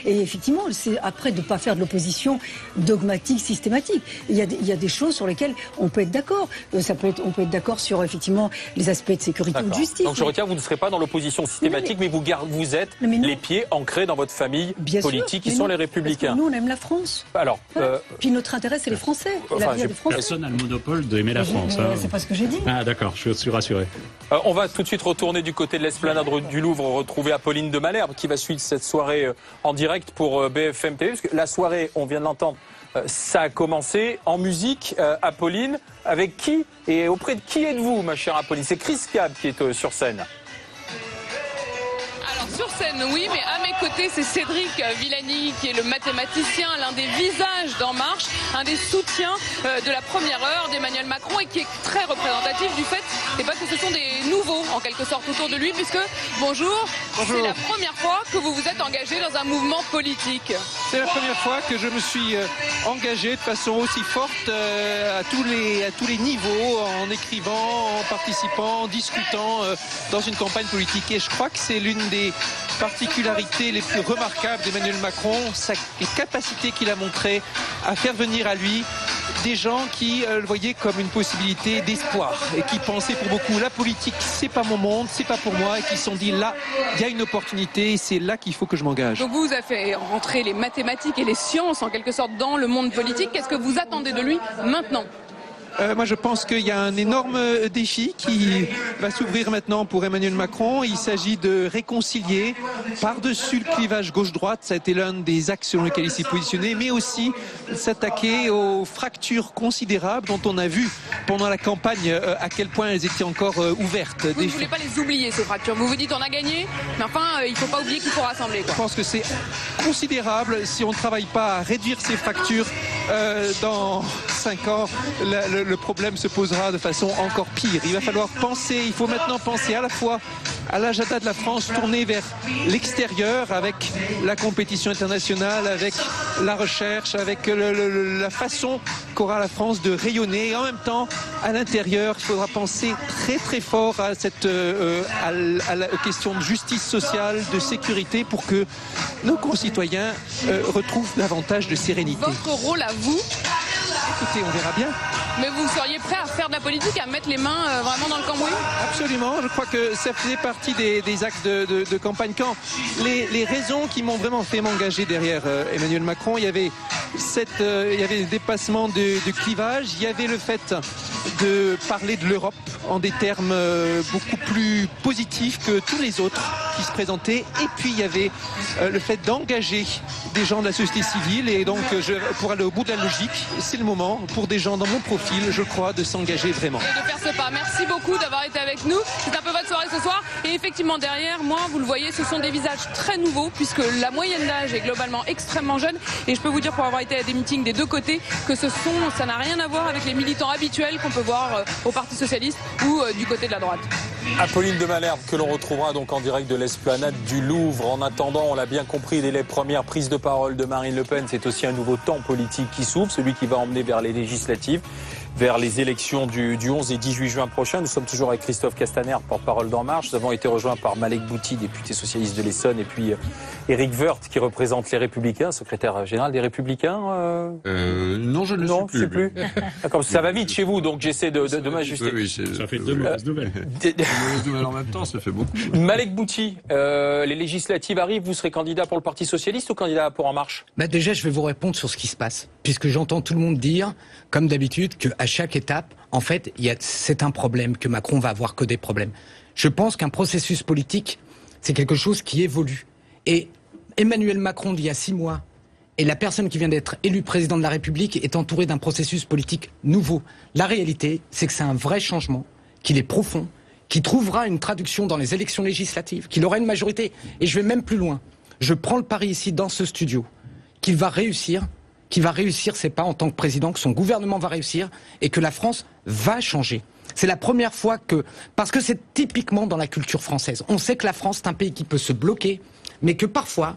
Et effectivement, c'est après de ne pas faire de l'opposition dogmatique, systématique. Il y a des choses sur lesquelles on peut être d'accord. On peut être d'accord sur, effectivement, les aspects de sécurité ou de justice. Donc je retiens, vous ne serez pas dans l'opposition systématique, mais vous êtes les pieds ancrés dans votre famille politique. Qui sont les Républicains. Nous, on aime la France. Alors, puis notre intérêt, c'est les Français. Personne n'a le monopole d'aimer la France. C'est pas ce que j'ai dit. Ah d'accord, je suis rassuré. On va tout de suite retourner du côté de l'esplanade du Louvre, retrouver Apolline de Malherbe qui va suivre cette soirée en direct pour BFM TV. Parce que la soirée, on vient de l'entendre, ça a commencé en musique. Apolline, avec qui et auprès de qui êtes-vous, ma chère Apolline? C'est Chris Cab qui est sur scène. Sur scène, oui, mais à mes côtés, c'est Cédric Villani, qui est le mathématicien, l'un des visages d'En Marche. un des soutiens de la première heure d'Emmanuel Macron et qui est très représentatif du fait que ce sont des nouveaux en quelque sorte autour de lui puisque, bonjour. C'est la première fois que vous vous êtes engagé dans un mouvement politique. C'est la première fois que je me suis engagé de façon aussi forte à tous les niveaux, en écrivant, en participant, en discutant dans une campagne politique. Et je crois que c'est l'une des particularités les plus remarquables d'Emmanuel Macron, les capacités qu'il a montrées à faire venir à lui des gens qui le voyaient comme une possibilité d'espoir et qui pensaient pour beaucoup la politique c'est pas mon monde, c'est pas pour moi et qui se sont dit là il y a une opportunité et c'est là qu'il faut que je m'engage. Donc vous avez fait rentrer les mathématiques et les sciences en quelque sorte dans le monde politique. Qu'est-ce que vous attendez de lui maintenant ? Moi je pense qu'il y a un énorme défi qui va s'ouvrir maintenant pour Emmanuel Macron. Il s'agit de réconcilier par-dessus le clivage gauche-droite, ça a été l'un des axes sur lesquels il s'est positionné, mais aussi s'attaquer aux fractures considérables dont on a vu pendant la campagne à quel point elles étaient encore ouvertes. Vous ne voulez pas les oublier ces fractures, vous vous dites on a gagné, mais enfin il ne faut pas oublier qu'il faut rassembler. Je pense que c'est considérable si on ne travaille pas à réduire ces fractures dans 5 ans. Le problème se posera de façon encore pire. Il va falloir penser, il faut maintenant penser à la fois à l'agenda de la France tourné vers l'extérieur avec la compétition internationale, avec la recherche, avec la façon qu'aura la France de rayonner. Et en même temps, à l'intérieur, il faudra penser très très fort à aux questions de justice sociale, de sécurité pour que nos concitoyens retrouvent davantage de sérénité. Votre rôle à vous ? Écoutez, on verra bien. Mais vous seriez prêt à faire de la politique, à mettre les mains vraiment dans le cambouis ? Absolument, je crois que ça faisait partie des axes de campagne. Quand les raisons qui m'ont vraiment fait m'engager derrière Emmanuel Macron, il y avait le dépassement de clivage, il y avait le fait de parler de l'Europe en des termes beaucoup plus positifs que tous les autres qui se présentaient, et puis il y avait le fait d'engager des gens de la société civile, et donc pour aller au bout de la logique, c'est le moment pour des gens dans mon profil, je crois, de s'engager vraiment. Et de faire ce pas. Merci beaucoup d'avoir été avec nous. C'est un peu votre soirée ce soir. Et effectivement, derrière moi, vous le voyez, ce sont des visages très nouveaux, puisque la moyenne d'âge est globalement extrêmement jeune. Et je peux vous dire, pour avoir été à des meetings des deux côtés, que ça n'a rien à voir avec les militants habituels qu'on peut voir au Parti Socialiste ou du côté de la droite. Apolline de Malherbe, que l'on retrouvera donc en direct de l'esplanade du Louvre. En attendant, on l'a bien compris, dès les premières prises de parole de Marine Le Pen, c'est aussi un nouveau temps politique qui s'ouvre, celui qui va emmener vers les législatives, vers les élections du 11 et 18 juin prochain. Nous sommes toujours avec Christophe Castaner, porte-parole d'En Marche. Nous avons été rejoints par Malek Bouti, député socialiste de l'Essonne, et puis Éric Woerth, qui représente les Républicains, secrétaire général des Républicains. Non, je ne le sais plus. D'accord, ça va vite chez vous, donc j'essaie de m'ajuster. Oui, ça fait deux mauvaises nouvelles. Deux mauvaises nouvelles en même temps, ça fait beaucoup. Malek Bouti, les législatives arrivent, vous serez candidat pour le Parti Socialiste ou candidat pour En Marche ? Déjà, je vais vous répondre sur ce qui se passe, puisque j'entends tout le monde dire, comme d'habitude, qu'à chaque étape, en fait, c'est un problème, que Macron va avoir que des problèmes. Je pense qu'un processus politique, c'est quelque chose qui évolue. Et Emmanuel Macron, d'il y a 6 mois, et la personne qui vient d'être élue président de la République est entourée d'un processus politique nouveau. La réalité, c'est que c'est un vrai changement, qu'il est profond, qui trouvera une traduction dans les élections législatives, qu'il aura une majorité. Et je vais même plus loin. Je prends le pari ici, dans ce studio, qu'il va réussir ses pas en tant que président, que son gouvernement va réussir et que la France va changer. C'est la première fois parce que c'est typiquement dans la culture française. On sait que la France est un pays qui peut se bloquer, mais que parfois,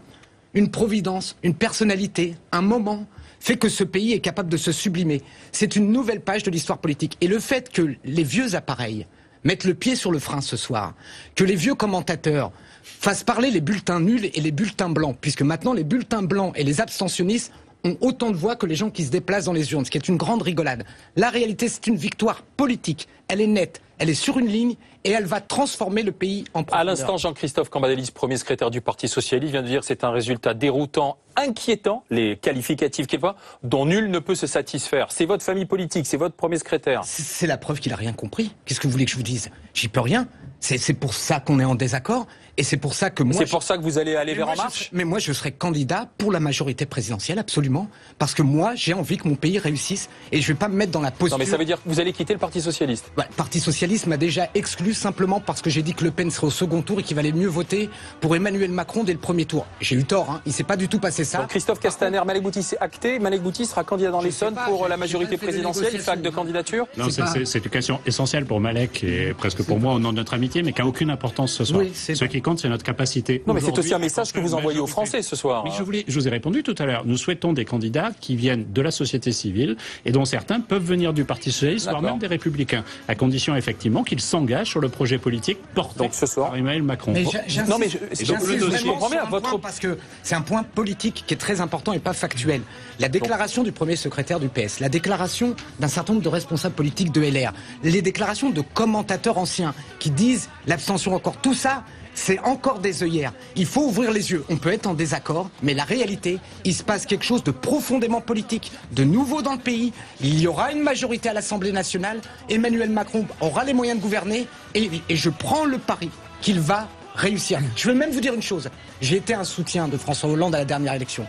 une providence, une personnalité, un moment fait que ce pays est capable de se sublimer. C'est une nouvelle page de l'histoire politique. Et le fait que les vieux appareils mettent le pied sur le frein ce soir, que les vieux commentateurs fassent parler les bulletins nuls et les bulletins blancs, puisque maintenant les bulletins blancs et les abstentionnistes ont autant de voix que les gens qui se déplacent dans les urnes, ce qui est une grande rigolade. La réalité, c'est une victoire politique. Elle est nette, elle est sur une ligne et elle va transformer le pays en profondeur. À l'instant, Jean-Christophe Cambadélis, premier secrétaire du Parti Socialiste, vient de dire que c'est un résultat déroutant, inquiétant, les qualificatifs qu'il voit, dont nul ne peut se satisfaire. C'est votre famille politique, c'est votre premier secrétaire. C'est la preuve qu'il n'a rien compris. Qu'est-ce que vous voulez que je vous dise ? J'y peux rien. C'est pour ça qu'on est en désaccord. Et c'est pour ça que moi... C'est pour ça que vous allez aller vers En Marche ? Mais moi, je serai candidat pour la majorité présidentielle, absolument. Parce que moi, j'ai envie que mon pays réussisse. Et je ne vais pas me mettre dans la posture... Non, mais ça veut dire que vous allez quitter le Parti Socialiste ? Le Parti Socialiste m'a déjà exclu simplement parce que j'ai dit que Le Pen serait au second tour et qu'il valait mieux voter pour Emmanuel Macron dès le premier tour. J'ai eu tort, hein. Il ne s'est pas du tout passé ça. Donc Christophe Castaner, Malek Bouti, c'est acté. Malek Bouti sera candidat dans l'Essonne pour la majorité présidentielle. Il fait acte de candidature ? Non, c'est une question essentielle pour Malek et presque pour moi au nom de notre amitié, mais qui n'a aucune importance ce soir. Oui, ce qui compte, c'est notre capacité. Non, mais c'est aussi un message que vous envoyez aux Français ce soir. Mais je vous ai répondu tout à l'heure. Nous souhaitons des candidats qui viennent de la société civile et dont certains peuvent venir du Parti socialiste, voire même des Républicains, à condition effectivement qu'ils s'engagent sur le projet politique porté par Emmanuel Macron. Mais je comprends bien votre... parce que c'est un point politique qui est très important et pas factuel. La déclaration du premier secrétaire du PS, la déclaration d'un certain nombre de responsables politiques de LR, les déclarations de commentateurs anciens qui disent l'abstention encore, tout ça, c'est encore des œillères. Il faut ouvrir les yeux. On peut être en désaccord, mais la réalité, il se passe quelque chose de profondément politique, de nouveau dans le pays. Il y aura une majorité à l'Assemblée nationale. Emmanuel Macron aura les moyens de gouverner et je prends le pari qu'il va réussir. Je veux même vous dire une chose. J'ai été un soutien de François Hollande à la dernière élection.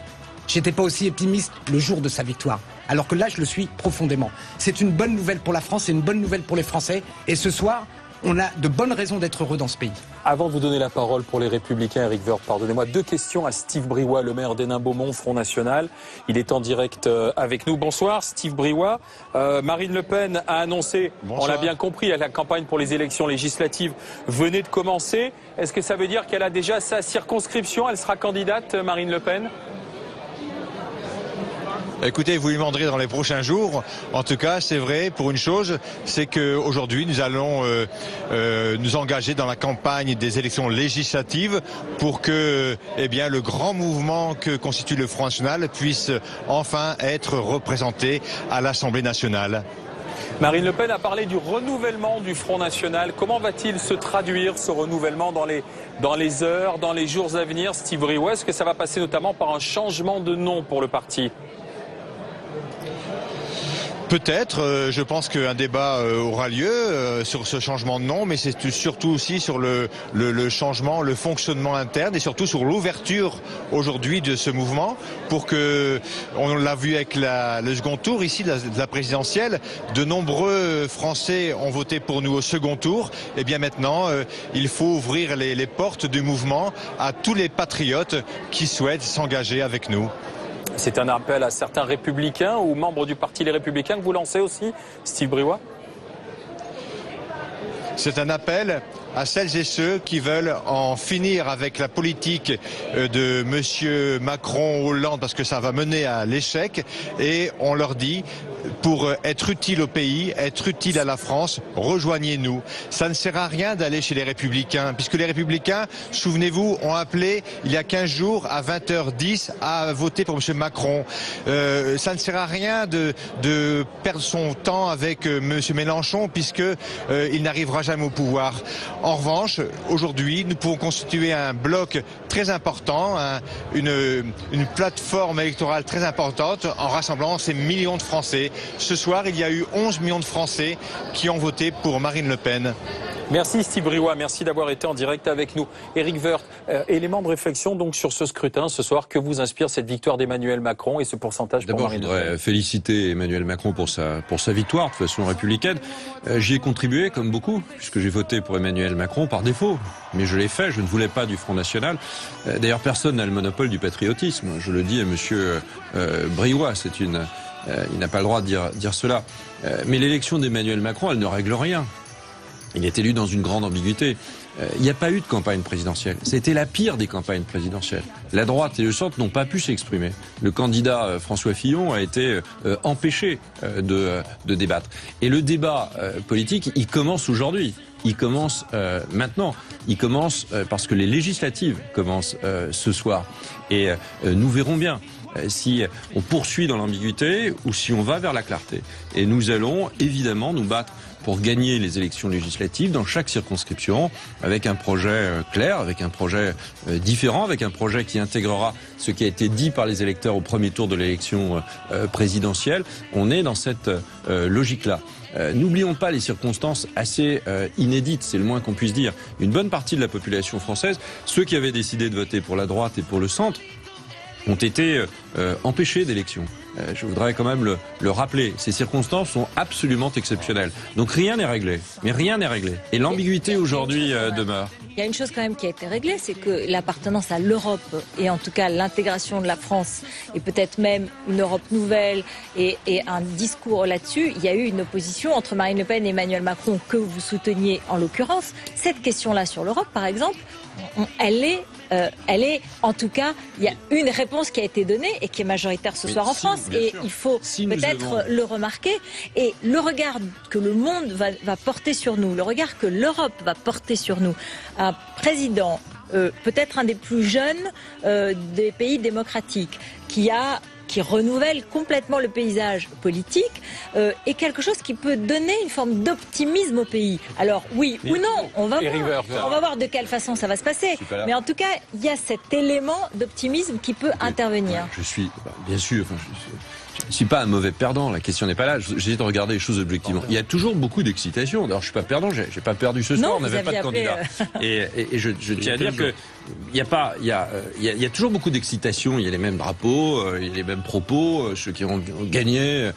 J'étais pas aussi optimiste le jour de sa victoire. Alors que là, je le suis profondément. C'est une bonne nouvelle pour la France, c'est une bonne nouvelle pour les Français. Et ce soir, on a de bonnes raisons d'être heureux dans ce pays. Avant de vous donner la parole pour les Républicains, Éric Woerth, pardonnez-moi, 2 questions à Steve Briouat, le maire d'Hénin-Beaumont, Front National. Il est en direct avec nous. Bonsoir, Steve Briouat. Marine Le Pen a annoncé, on l'a bien compris, la campagne pour les élections législatives venait de commencer. Est-ce que ça veut dire qu'elle a déjà sa circonscription? Elle sera candidate, Marine Le Pen? Écoutez, vous lui demanderez dans les prochains jours. En tout cas, c'est vrai pour une chose, c'est qu'aujourd'hui, nous allons nous engager dans la campagne des élections législatives pour que le grand mouvement que constitue le Front National puisse enfin être représenté à l'Assemblée nationale. Marine Le Pen a parlé du renouvellement du Front National. Comment va-t-il se traduire, ce renouvellement, dans les heures, dans les jours à venir, Steve Briouat? Est-ce que ça va passer notamment par un changement de nom pour le parti? Peut-être, je pense qu'un débat aura lieu sur ce changement de nom, mais c'est surtout aussi sur le changement, le fonctionnement interne et surtout sur l'ouverture aujourd'hui de ce mouvement pour que, on l'a vu avec le second tour ici de la présidentielle, de nombreux Français ont voté pour nous au second tour. Et bien maintenant, il faut ouvrir les portes du mouvement à tous les patriotes qui souhaitent s'engager avec nous. C'est un appel à certains républicains ou membres du parti Les Républicains que vous lancez aussi, Steve Briouat? C'est un appel à celles et ceux qui veulent en finir avec la politique de monsieur Macron, Hollande, parce que ça va mener à l'échec. Et on leur dit, pour être utile au pays, être utile à la France, rejoignez-nous. Ça ne sert à rien d'aller chez les Républicains, puisque les Républicains, souvenez-vous, ont appelé il y a 15 jours à 20h10 à voter pour monsieur Macron. Ça ne sert à rien de perdre son temps avec monsieur Mélenchon, puisque il n'arrivera jamais au pouvoir. En revanche, aujourd'hui, nous pouvons constituer un bloc très important, une plateforme électorale très importante en rassemblant ces millions de Français. Ce soir, il y a eu 11 millions de Français qui ont voté pour Marine Le Pen. Merci Steve Briouat, merci d'avoir été en direct avec nous. Éric Woerth, élément de réflexion donc sur ce scrutin ce soir, que vous inspire cette victoire d'Emmanuel Macron et ce pourcentage pour Marine Le Pen? D'abord, je voudrais féliciter Emmanuel Macron pour sa victoire de façon républicaine. J'y ai contribué comme beaucoup, puisque j'ai voté pour Emmanuel Macron par défaut. Mais je l'ai fait, je ne voulais pas du Front National. D'ailleurs, personne n'a le monopole du patriotisme. Je le dis à monsieur Briouat, il n'a pas le droit de dire cela. Mais l'élection d'Emmanuel Macron, elle ne règle rien. Il est élu dans une grande ambiguïté. Il n'y a pas eu de campagne présidentielle. C'était la pire des campagnes présidentielles. La droite et le centre n'ont pas pu s'exprimer. Le candidat François Fillon a été empêché de débattre. Et le débat politique, il commence aujourd'hui. Il commence maintenant. Il commence parce que les législatives commencent ce soir. Et nous verrons bien. si on poursuit dans l'ambiguïté ou si on va vers la clarté. Et nous allons évidemment nous battre pour gagner les élections législatives dans chaque circonscription, avec un projet clair, avec un projet différent, avec un projet qui intégrera ce qui a été dit par les électeurs au premier tour de l'élection présidentielle. On est dans cette logique-là. N'oublions pas les circonstances assez inédites, c'est le moins qu'on puisse dire. Une bonne partie de la population française, ceux qui avaient décidé de voter pour la droite et pour le centre, ont été empêchés d'élection. Je voudrais quand même le rappeler. Ces circonstances sont absolument exceptionnelles. Donc rien n'est réglé. Mais rien n'est réglé. Et l'ambiguïté aujourd'hui demeure. Il y a une chose quand même qui a été réglée, c'est que l'appartenance à l'Europe et en tout cas l'intégration de la France et peut-être même une Europe nouvelle et un discours là-dessus, il y a eu une opposition entre Marine Le Pen et Emmanuel Macron que vous souteniez en l'occurrence. Cette question-là sur l'Europe, par exemple, elle est, en tout cas, il y a une réponse qui a été donnée et qui est majoritaire ce soir en France. Et sûr, il faut peut-être le remarquer. Et le regard que le monde va porter sur nous, le regard que l'Europe va porter sur nous, un président, peut-être un des plus jeunes des pays démocratiques, qui renouvelle complètement le paysage politique, est quelque chose qui peut donner une forme d'optimisme au pays. Alors oui ou non, on va voir de quelle façon ça va se passer. Mais en tout cas, il y a cet élément d'optimisme qui peut intervenir. Je suis, bien sûr, je ne suis pas un mauvais perdant, la question n'est pas là, j'essaie de regarder les choses objectivement. Il y a toujours beaucoup d'excitation, d'ailleurs je suis pas perdant, j'ai pas perdu ce soir, on n'avait pas de candidat. Et je tiens à dire que il y a toujours beaucoup d'excitation, il y a les mêmes drapeaux, il y a les mêmes propos, ceux qui ont gagné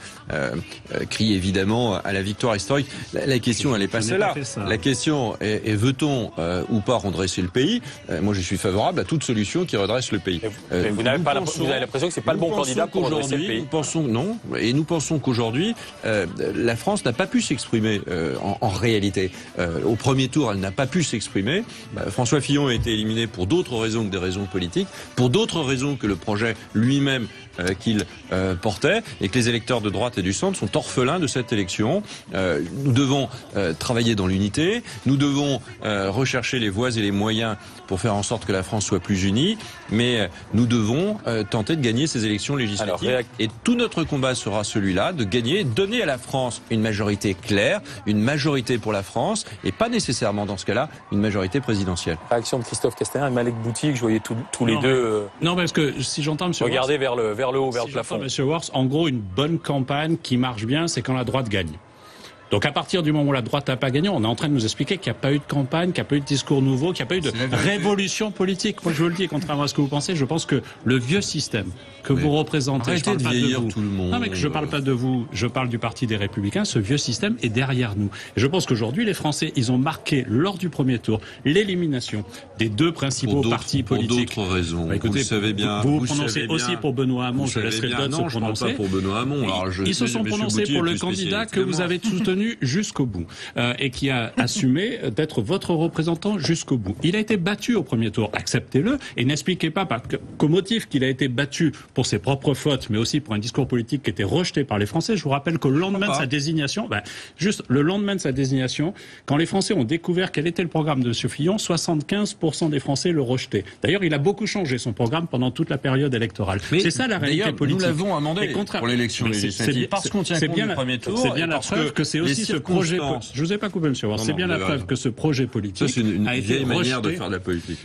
crient évidemment à la victoire historique. La question elle n'est pas celle-là. La question est veut-on ou pas redresser le pays? Moi je suis favorable à toute solution qui redresse le pays. Vous n'avez pas l'impression que c'est pas le bon candidat pour redresser le pays? Non, et nous pensons qu'aujourd'hui, la France n'a pas pu s'exprimer en réalité. Au premier tour, elle n'a pas pu s'exprimer. François Fillon a été éliminé pour d'autres raisons que des raisons politiques, pour d'autres raisons que le projet lui-même qu'il portait, et que les électeurs de droite et du centre sont orphelins de cette élection. Nous devons travailler dans l'unité, nous devons rechercher les voies et les moyens pour faire en sorte que la France soit plus unie, mais nous devons tenter de gagner ces élections législatives. Et tout notre combat sera celui-là, de gagner, donner à la France une majorité claire, une majorité pour la France, et pas nécessairement dans ce cas-là, une majorité présidentielle. Réaction de Christophe Castaner et Malek Bouti, que je voyais tous les deux non, parce que si j'entends M. regarder vers le haut, vers le plafond. M. Worth, en gros, une bonne campagne qui marche bien, c'est quand la droite gagne. Donc à partir du moment où la droite n'a pas gagné, on est en train de nous expliquer qu'il n'y a pas eu de campagne, qu'il n'y a pas eu de discours nouveau, qu'il n'y a pas eu de révolution politique. Moi je vous le dis, contrairement à ce que vous pensez, je pense que le vieux système que vous représentez, arrêtez de vieillir tout le monde. Non mais que je parle pas de vous, je parle du Parti des Républicains, ce vieux système est derrière nous. Et je pense qu'aujourd'hui les Français, ils ont marqué lors du premier tour l'élimination des deux principaux partis politiques. Pour d'autres raisons, écoutez, vous le savez bien. Vous prononcez aussi pour Benoît Hamon, je laisserai d'autres se prononcer. Non, je ne parle pas pour Benoît Hamon. Ils se sont prononcés pour le candidat que vous avez soutenu jusqu'au bout et qui a assumé d'être votre représentant jusqu'au bout. Il a été battu au premier tour, acceptez-le et n'expliquez pas qu'au motif qu'il a été battu pour ses propres fautes, mais aussi pour un discours politique qui était rejeté par les Français. Je vous rappelle que le lendemain de sa désignation, juste le lendemain de sa désignation, quand les Français ont découvert quel était le programme de M. Fillon, 75% des Français le rejetaient. D'ailleurs, il a beaucoup changé son programme pendant toute la période électorale. C'est ça la réalité politique. Nous l'avons amendé pour l'élection législative parce qu'on tient compte du premier tour. C'est bien la preuve que c'est aussi ce projet. Je vous ai pas coupé, monsieur Worth. C'est bien la preuve que ce projet politique c'est une a été vieille manière rejeté. de faire de la politique.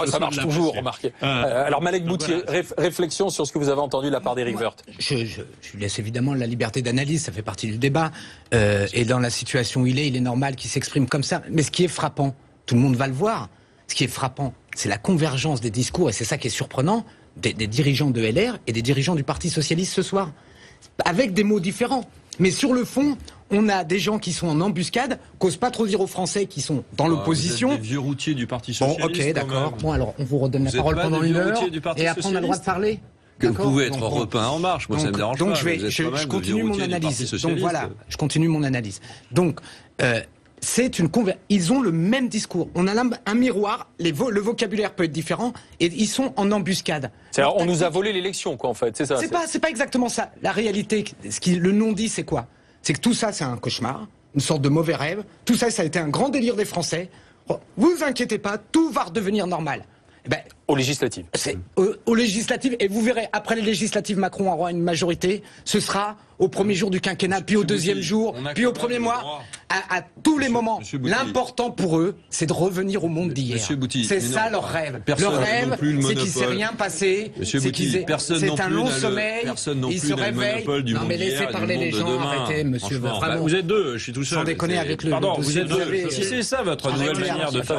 Ça marche toujours, remarquez. Alors Malek Bouti, réflexion sur ce que vous avez entendu de la part d'Éric Woerth. Je laisse évidemment la liberté d'analyse, ça fait partie du débat. Et dans la situation où il est normal qu'il s'exprime comme ça. Mais ce qui est frappant, tout le monde va le voir, ce qui est frappant, c'est la convergence des discours, et c'est ça qui est surprenant, des dirigeants de LR et des dirigeants du Parti Socialiste ce soir. Avec des mots différents. Mais sur le fond, on a des gens qui sont en embuscade, qu'osent pas trop dire aux Français qui sont dans l'opposition. Vous êtes des vieux routiers du Parti Socialiste. Bon, ok, d'accord. Bon, alors, on vous redonne la parole pendant une heure, et après on a le droit de parler. Que vous pouvez être repeint en marche, moi ça me dérange pas. Donc je continue mon analyse. Donc voilà, je continue mon analyse. Donc, c'est une ils ont le même discours. On a un miroir, le vocabulaire peut être différent, et ils sont en embuscade. C'est-à-dire, on nous a volé l'élection, quoi, en fait, c'est ça. C'est pas exactement ça. La réalité, le non-dit, c'est quoi? C'est que tout ça, c'est un cauchemar, une sorte de mauvais rêve. Tout ça, ça a été un grand délire des Français. Vous inquiétez pas, tout va redevenir normal. Aux législatives. Aux législatives, et vous verrez, après les législatives, Macron aura une majorité, ce sera au premier jour du quinquennat, puis au deuxième jour, puis au premier mois, à tous les moments. L'important pour eux, c'est de revenir au monde d'hier. C'est ça leur rêve. Leur rêve, c'est qu'il ne s'est rien passé, c'est un long sommeil, ils se réveillent. Non mais laissez parler les gens, arrêtez monsieur. Vous êtes deux, je suis tout seul. Sans déconner avec le Pardon, vous êtes deux. Si c'est ça votre nouvelle manière de faire.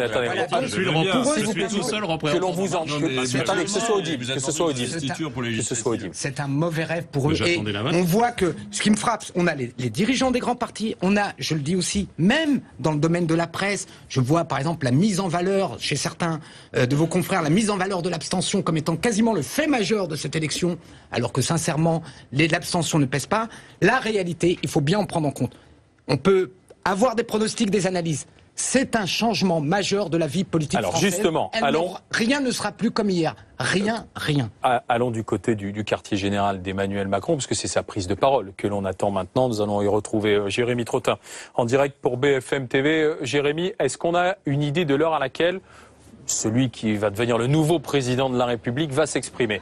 Je suis tout seul représentant. Que l'on vous en... Attendez, que ce soit audible. Que ce soit audible. C'est un mauvais rêve pour eux. Et on voit que ce qui me frappe, on a les dirigeants des grands partis, on a, je le dis aussi, même dans le domaine de la presse, je vois par exemple la mise en valeur, chez certains de vos confrères, la mise en valeur de l'abstention comme étant quasiment le fait majeur de cette élection, alors que sincèrement, l'abstention ne pèse pas. La réalité, il faut bien en prendre en compte. On peut avoir des pronostics, des analyses. C'est un changement majeur de la vie politique française. Alors justement, rien ne sera plus comme hier. Rien. Allons du côté du quartier général d'Emmanuel Macron, parce que c'est sa prise de parole que l'on attend maintenant. Nous allons y retrouver Jérémy Trottin en direct pour BFM TV. Jérémy, est-ce qu'on a une idée de l'heure à laquelle celui qui va devenir le nouveau président de la République va s'exprimer ?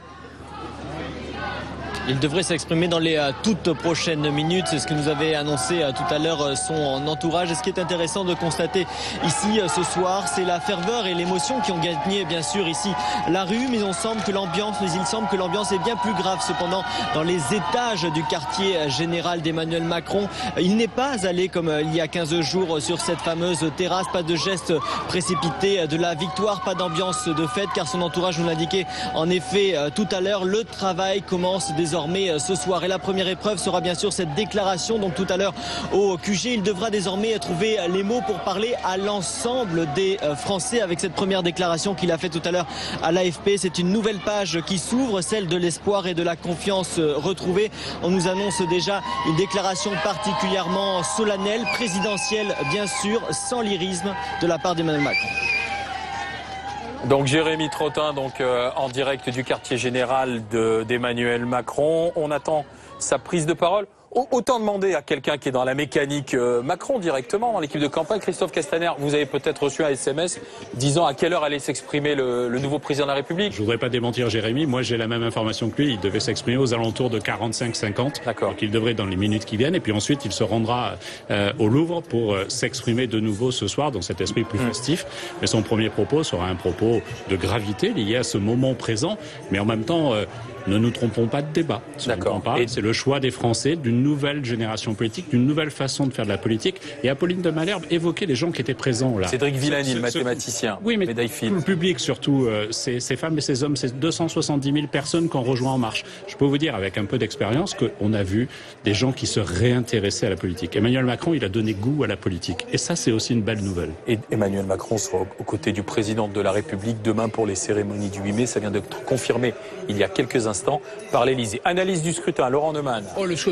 Il devrait s'exprimer dans les toutes prochaines minutes. C'est ce que nous avait annoncé tout à l'heure son entourage. Et ce qui est intéressant de constater ici ce soir, c'est la ferveur et l'émotion qui ont gagné bien sûr ici la rue. Mais il semble que l'ambiance est bien plus grave cependant dans les étages du quartier général d'Emmanuel Macron. Il n'est pas allé comme il y a 15 jours sur cette fameuse terrasse. Pas de geste précipité de la victoire, pas d'ambiance de fête car son entourage nous l'indiquait en effet tout à l'heure. Le travail commence désormais ce soir. Et la première épreuve sera bien sûr cette déclaration. Donc tout à l'heure au QG, il devra désormais trouver les mots pour parler à l'ensemble des Français avec cette première déclaration qu'il a fait tout à l'heure à l'AFP. C'est une nouvelle page qui s'ouvre, celle de l'espoir et de la confiance retrouvée. On nous annonce déjà une déclaration particulièrement solennelle, présidentielle bien sûr, sans lyrisme de la part d'Emmanuel Macron. Donc Jérémy Trottin, en direct du quartier général d'Emmanuel Macron. On attend sa prise de parole. Autant demander à quelqu'un qui est dans la mécanique Macron directement, dans l'équipe de campagne. Christophe Castaner, vous avez peut-être reçu un SMS disant à quelle heure allait s'exprimer le nouveau président de la République. Je voudrais pas démentir Jérémy, moi j'ai la même information que lui, il devait s'exprimer aux alentours de 45-50. D'accord. Donc il devrait dans les minutes qui viennent, et puis ensuite il se rendra au Louvre pour s'exprimer de nouveau ce soir dans cet esprit plus festif. Mais son premier propos sera un propos de gravité lié à ce moment présent, mais en même temps... ne nous trompons pas de débat. D'accord. C'est le choix des Français d'une nouvelle génération politique, d'une nouvelle façon de faire de la politique. Et Apolline de Malherbe évoquait les gens qui étaient présents là. Cédric Villani, le mathématicien. Oui, mais tout le public surtout, ces femmes et ces hommes, ces 270 000 personnes qui ont rejoint En Marche. Je peux vous dire avec un peu d'expérience qu'on a vu des gens qui se réintéressaient à la politique. Emmanuel Macron, il a donné goût à la politique. Et ça, c'est aussi une belle nouvelle. Et Emmanuel Macron sera aux côtés du président de la République demain pour les cérémonies du 8 mai. Ça vient d'être confirmé il y a quelques instants par l'Élysée. Analyse du scrutin, Laurent Neumann.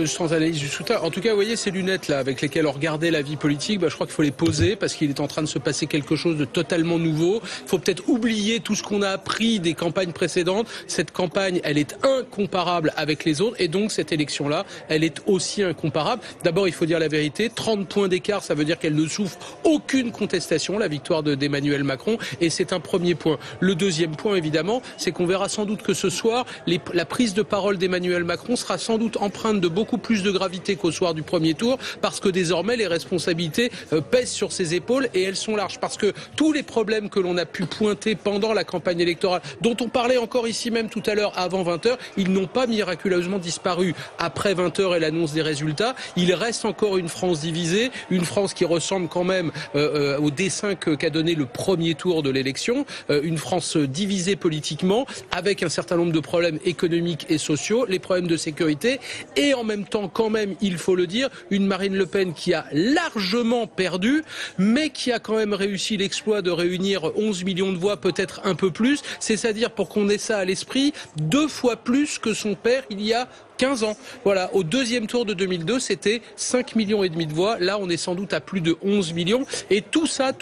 Sans analyse du scrutin. En tout cas, vous voyez ces lunettes là avec lesquelles on regardait la vie politique, je crois qu'il faut les poser parce qu'il est en train de se passer quelque chose de totalement nouveau. Il faut peut-être oublier tout ce qu'on a appris des campagnes précédentes. Cette campagne, elle est incomparable avec les autres et donc cette élection-là, elle est aussi incomparable. D'abord, il faut dire la vérité, 30 points d'écart, ça veut dire qu'elle ne souffre aucune contestation, la victoire d'Emmanuel Macron, et c'est un premier point. Le deuxième point, évidemment, c'est qu'on verra sans doute que ce soir, la prise de parole d'Emmanuel Macron sera sans doute empreinte de beaucoup plus de gravité qu'au soir du premier tour, parce que désormais les responsabilités pèsent sur ses épaules et elles sont larges. Parce que tous les problèmes que l'on a pu pointer pendant la campagne électorale, dont on parlait encore ici même tout à l'heure avant 20h, ils n'ont pas miraculeusement disparu après 20h et l'annonce des résultats. Il reste encore une France divisée, une France qui ressemble quand même au dessin qu'a donné le premier tour de l'élection, une France divisée politiquement, avec un certain nombre de problèmes économiques et sociaux, les problèmes de sécurité, et en même temps, quand même, il faut le dire, une Marine Le Pen qui a largement perdu, mais qui a quand même réussi l'exploit de réunir 11 millions de voix, peut-être un peu plus, c'est-à-dire, pour qu'on ait ça à l'esprit, 2 fois plus que son père il y a 15 ans. Voilà, au deuxième tour de 2002, c'était 5,5 millions de voix. Là, on est sans doute à plus de 11 millions. Et tout ça,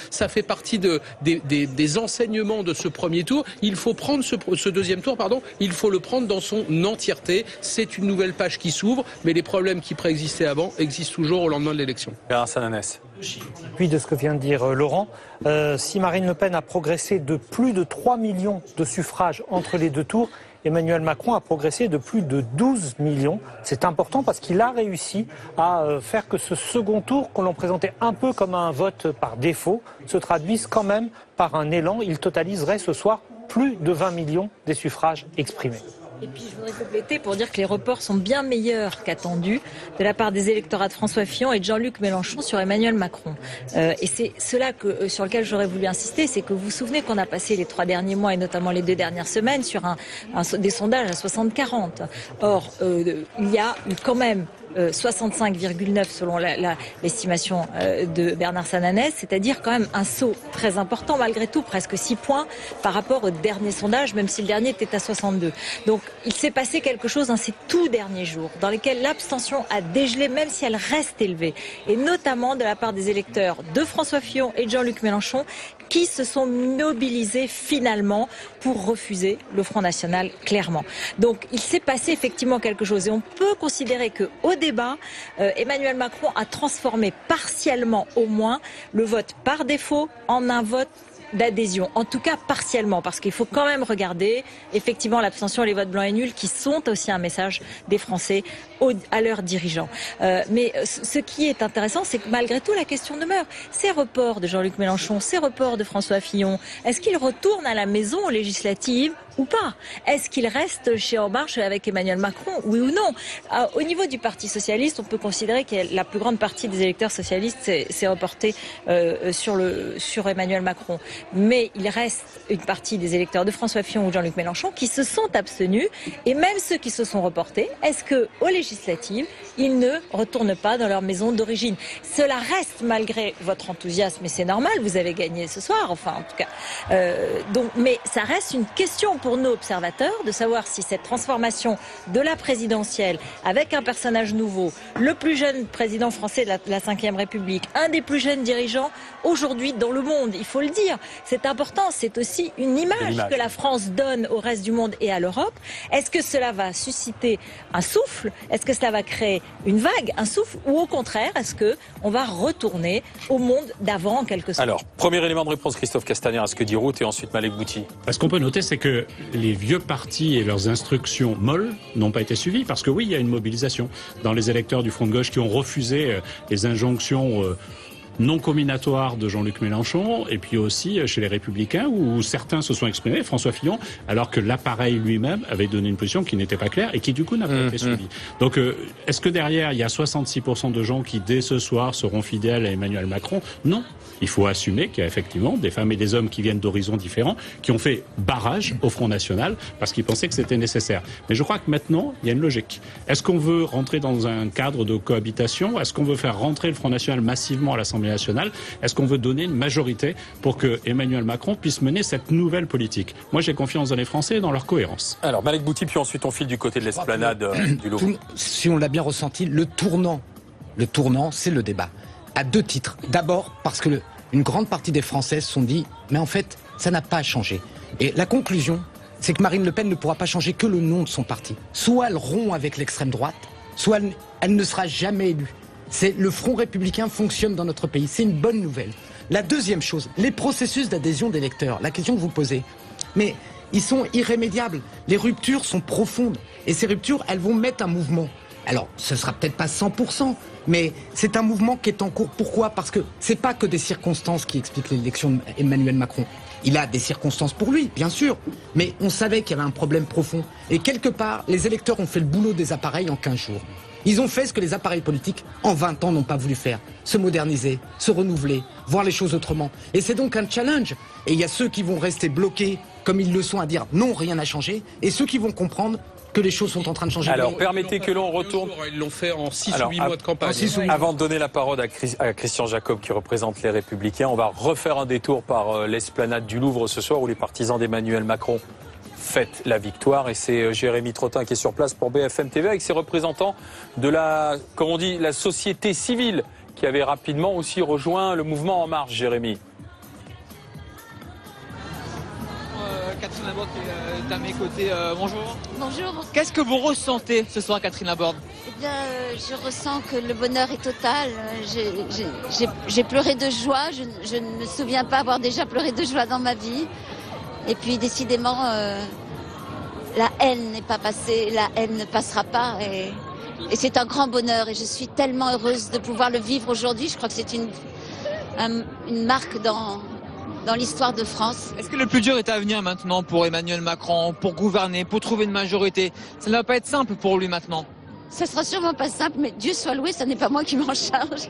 ça fait partie des enseignements de ce premier tour. Il faut prendre ce deuxième tour, il faut le prendre dans son entièreté. C'est une nouvelle page qui s'ouvre, mais les problèmes qui préexistaient avant existent toujours au lendemain de l'élection. Bernard Sananès. Puis de ce que vient de dire Laurent, si Marine Le Pen a progressé de plus de 3 millions de suffrages entre les deux tours, Emmanuel Macron a progressé de plus de 12 millions. C'est important parce qu'il a réussi à faire que ce second tour, qu'on l'on présentait un peu comme un vote par défaut, se traduise quand même par un élan. Il totaliserait ce soir plus de 20 millions des suffrages exprimés. Et puis je voudrais compléter pour dire que les reports sont bien meilleurs qu'attendus de la part des électorats de François Fillon et de Jean-Luc Mélenchon sur Emmanuel Macron. Et c'est cela sur lequel j'aurais voulu insister, c'est que vous vous souvenez qu'on a passé les 3 derniers mois et notamment les 2 dernières semaines sur des sondages à 60-40. Or, il y a eu quand même 65,9 selon l'estimation de Bernard Sananès, c'est-à-dire quand même un saut très important malgré tout, presque 6 points par rapport au dernier sondage, même si le dernier était à 62. Donc il s'est passé quelque chose dans ces tout derniers jours, dans lesquels l'abstention a dégelé, même si elle reste élevée, et notamment de la part des électeurs de François Fillon et de Jean-Luc Mélenchon, qui se sont mobilisés finalement pour refuser le Front National, clairement. Donc il s'est passé effectivement quelque chose, et on peut considérer qu'au débat, Emmanuel Macron a transformé partiellement au moins le vote par défaut en un vote d'adhésion, en tout cas partiellement, parce qu'il faut quand même regarder effectivement l'abstention et les votes blancs et nuls qui sont aussi un message des Français à leurs dirigeants. Mais ce qui est intéressant, c'est que malgré tout la question demeure. Ces reports de Jean-Luc Mélenchon, ces reports de François Fillon, est-ce qu'ils retournent à la maison aux législatives ou pas? Est-ce qu'il reste chez En Marche avec Emmanuel Macron, oui ou non? Au niveau du Parti Socialiste, on peut considérer que la plus grande partie des électeurs socialistes s'est reportée sur Emmanuel Macron. Mais il reste une partie des électeurs de François Fillon ou de Jean-Luc Mélenchon qui se sont abstenus, et même ceux qui se sont reportés, est-ce qu'aux législatives, ils ne retournent pas dans leur maison d'origine? Cela reste malgré votre enthousiasme, et c'est normal, vous avez gagné ce soir, enfin en tout cas. Mais ça reste une question pour nos observateurs de savoir si cette transformation de la présidentielle avec un personnage nouveau, le plus jeune président français de la Ve République, un des plus jeunes dirigeants aujourd'hui dans le monde, il faut le dire, c'est important, c'est aussi une image que la France donne au reste du monde et à l'Europe. Est-ce que cela va susciter un souffle? Est-ce que cela va créer une vague, un souffle? Ou au contraire, est-ce qu'on va retourner au monde d'avant en quelque sorte? Alors, premier élément de réponse, Christophe Castaner à ce que dit Ruth, et ensuite Malek Bouti. Ce qu'on peut noter, c'est que les vieux partis et leurs instructions molles n'ont pas été suivies, parce que oui, il y a une mobilisation dans les électeurs du Front de gauche qui ont refusé les injonctions non combinatoire de Jean-Luc Mélenchon, et puis aussi chez les Républicains où certains se sont exprimés, François Fillon, alors que l'appareil lui-même avait donné une position qui n'était pas claire et qui du coup n'a pas été suivie. Donc est-ce que derrière il y a 66% de gens qui dès ce soir seront fidèles à Emmanuel Macron? Non. Il faut assumer qu'il y a effectivement des femmes et des hommes qui viennent d'horizons différents, qui ont fait barrage au Front National parce qu'ils pensaient que c'était nécessaire. Mais je crois que maintenant, il y a une logique. Est-ce qu'on veut rentrer dans un cadre de cohabitation? Est-ce qu'on veut faire rentrer le Front National massivement à l'Assemblée nationale? Est-ce qu'on veut donner une majorité pour que Emmanuel Macron puisse mener cette nouvelle politique? Moi, j'ai confiance dans les Français et dans leur cohérence. Alors, Malek Bouti, puis ensuite on file du côté de l'esplanade du Louvre. Si on l'a bien ressenti, le tournant, c'est le débat. À 2 titres. D'abord, parce que une grande partie des Français se sont dit, mais en fait, ça n'a pas changé. Et la conclusion, c'est que Marine Le Pen ne pourra pas changer que le nom de son parti. Soit elle rompt avec l'extrême droite, soit elle ne sera jamais élue. Le Front républicain fonctionne dans notre pays. C'est une bonne nouvelle. La deuxième chose, les processus d'adhésion d'électeurs. La question que vous posez, mais ils sont irrémédiables. Les ruptures sont profondes. Et ces ruptures, elles vont mettre un mouvement. Alors, ce sera peut-être pas 100%, mais c'est un mouvement qui est en cours. Pourquoi? Parce que c'est pas que des circonstances qui expliquent l'élection d'Emmanuel Macron. Il a des circonstances pour lui, bien sûr, mais on savait qu'il y avait un problème profond. Et quelque part, les électeurs ont fait le boulot des appareils en 15 jours. Ils ont fait ce que les appareils politiques, en 20 ans, n'ont pas voulu faire. Se moderniser, se renouveler, voir les choses autrement. Et c'est donc un challenge. Et il y a ceux qui vont rester bloqués, comme ils le sont, à dire non, rien n'a changé, et ceux qui vont comprendre que les choses sont en train de changer. Alors, permettez que l'on retourne... Ils l'ont fait en 6 ou 8 mois de campagne. Avant de donner la parole à Christian Jacob, qui représente les Républicains, on va refaire un détour par l'esplanade du Louvre ce soir, où les partisans d'Emmanuel Macron fête la victoire. Et c'est Jérémy Trottin qui est sur place pour BFM TV avec ses représentants de la, comme on dit, la société civile qui avait rapidement aussi rejoint le mouvement En Marche, Jérémy. Catherine Laborde qui est à mes côtés. Bonjour. Bonjour. Qu'est-ce que vous ressentez ce soir, Catherine Laborde? Eh bien, je ressens que le bonheur est total. J'ai pleuré de joie. Je ne me souviens pas avoir déjà pleuré de joie dans ma vie. Et puis, décidément, la haine n'est pas passée, la haine ne passera pas. Et c'est un grand bonheur. Et je suis tellement heureuse de pouvoir le vivre aujourd'hui. Je crois que c'est une marque dans l'histoire de France. Est-ce que le plus dur est à venir maintenant pour Emmanuel Macron, pour gouverner, pour trouver une majorité? Ça ne va pas être simple pour lui maintenant. Ça sera sûrement pas simple, mais Dieu soit loué, ce n'est pas moi qui m'en charge.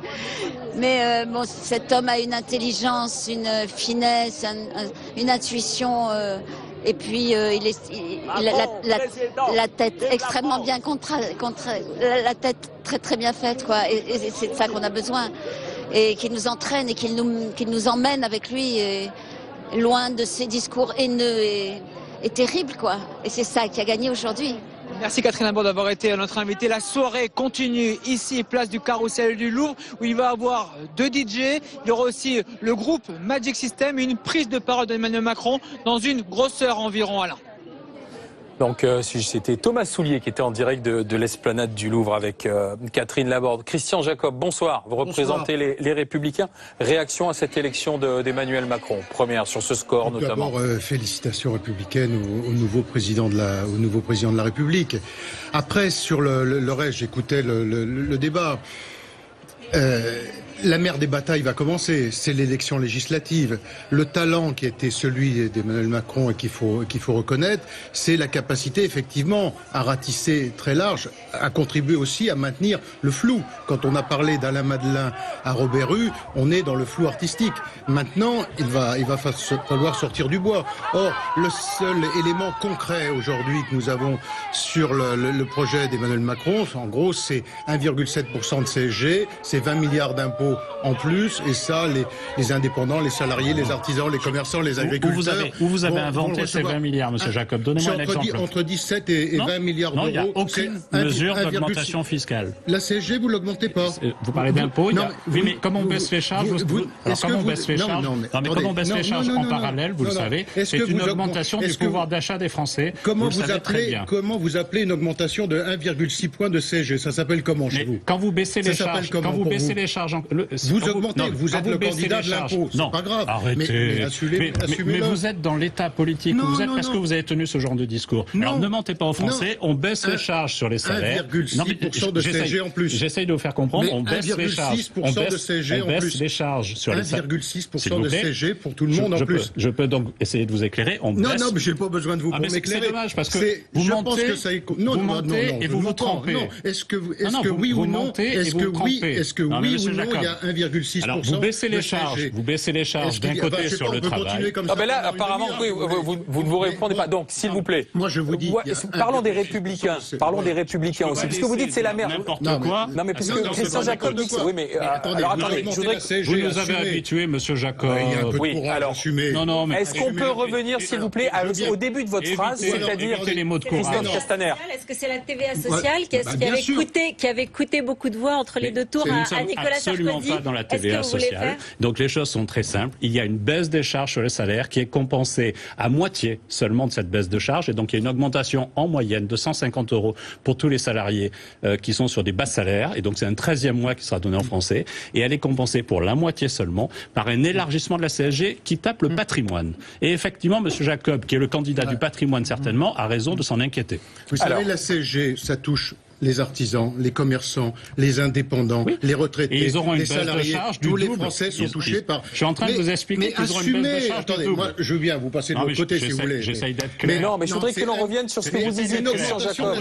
Mais bon, cet homme a une intelligence, une finesse, une intuition, et puis la tête extrêmement bien la tête très très bien faite, quoi. Et c'est de ça qu'on a besoin. Et qu'il nous entraîne et qu'il nous emmène avec lui loin de ces discours haineux et terribles, quoi. Et c'est ça qui a gagné aujourd'hui. Merci Catherine Laborde d'avoir été notre invitée. La soirée continue ici, place du Carrousel du Louvre, où il va y avoir 2 DJ. Il y aura aussi le groupe Magic System et une prise de parole d'Emmanuel Macron dans une grosse heure environ, Alain. Donc c'était Thomas Soulier qui était en direct de l'esplanade du Louvre avec Catherine Laborde. Christian Jacob, bonsoir. Vous représentez les Républicains. Réaction à cette élection d'Emmanuel Macron, première sur ce score notamment. D'abord, félicitations républicaines au nouveau président de la République. Après, sur le reste, j'écoutais le débat. La mère des batailles va commencer, c'est l'élection législative. Le talent qui était celui d'Emmanuel Macron et qu'il faut reconnaître, c'est la capacité effectivement à ratisser très large, à contribuer aussi à maintenir le flou. Quand on a parlé d'Alain Madelin à Robert Hue, on est dans le flou artistique. Maintenant, il va falloir sortir du bois. Or, le seul élément concret aujourd'hui que nous avons sur le projet d'Emmanuel Macron, en gros, c'est 1,7% de CSG, c'est 20 milliards d'impôts en plus, et ça, les indépendants, les salariés, les artisans, les commerçants, les agriculteurs... Où vous avez inventé ces 20 milliards, monsieur Jacob? Donnez-moi un exemple. Entre 17 et 20 milliards d'euros. Non, il n'y a aucune mesure d'augmentation fiscale. La CSG, vous ne l'augmentez pas. Vous parlez d'impôts. Oui, mais comme on baisse les charges... Comment on baisse les charges en parallèle, vous le savez, c'est une augmentation du pouvoir d'achat des Français. Comment vous appelez une augmentation de 1,6 point de CSG? Ça s'appelle comment chez vous? Quand vous baissez les charges... Vous augmentez, vous êtes le candidat de l'impôt, c'est pas grave. Arrêtez. Mais vous êtes dans l'état politique où vous êtes parce que vous avez tenu ce genre de discours. Alors ne mentez pas aux Français, on baisse les charges sur les salaires. 1,6% de CSG en plus. J'essaye de vous faire comprendre, on baisse les charges. 1,6% de CSG en plus. On baisse les charges sur les salaires. 1,6% de CSG pour tout le monde en plus. Je peux donc essayer de vous éclairer. Non, mais j'ai pas besoin de vous pour m'éclairer. C'est dommage parce que vous mentez et vous vous trompez. Est-ce que oui ou non, est-ce que oui ou non, il y a 1,6%. Alors vous baissez les charges d'un côté sur le travail. Ah ben là, apparemment, vous ne vous répondez pas. Donc, s'il vous plaît. Moi, je vous dis. Parlons des Républicains. Parlons des Républicains aussi. Parce que vous dites c'est la merde. N'importe quoi. Non, mais parce que Christian Jacob dit que oui, mais alors attendez, je voudrais que vous nous avez habitués, monsieur Jacob. Oui, alors. Non, mais est-ce qu'on peut revenir, s'il vous plaît, au début de votre phrase, c'est-à-dire Christophe Castaner? Est-ce que c'est la TVA sociale qui avait coûté beaucoup de voix entre les deux tours à Nicolas Sarkozy? Pas dans la TVA sociale. Donc les choses sont très simples. Il y a une baisse des charges sur les salaires qui est compensée à moitié seulement de cette baisse de charges. Et donc il y a une augmentation en moyenne de 150 € pour tous les salariés qui sont sur des bas salaires. Et donc c'est un 13e mois qui sera donné en français. Et elle est compensée pour la moitié seulement par un élargissement de la CSG qui tape le patrimoine. Et effectivement, monsieur Jacob, qui est le candidat du patrimoine certainement, a raison de s'en inquiéter. Vous savez, la CSG, ça touche les artisans, les commerçants, les indépendants, les retraités, et ils auront les salariés. Tous les Français sont touchés par... Je suis en train de vous expliquer qu'ils auront une baisse de charge. Attendez, moi, je veux bien vous passer de l'autre côté si vous voulez. J'essaye d'être clair. Mais non, mais je voudrais que l'on revienne sur ce que vous disiez, Christian Jacob.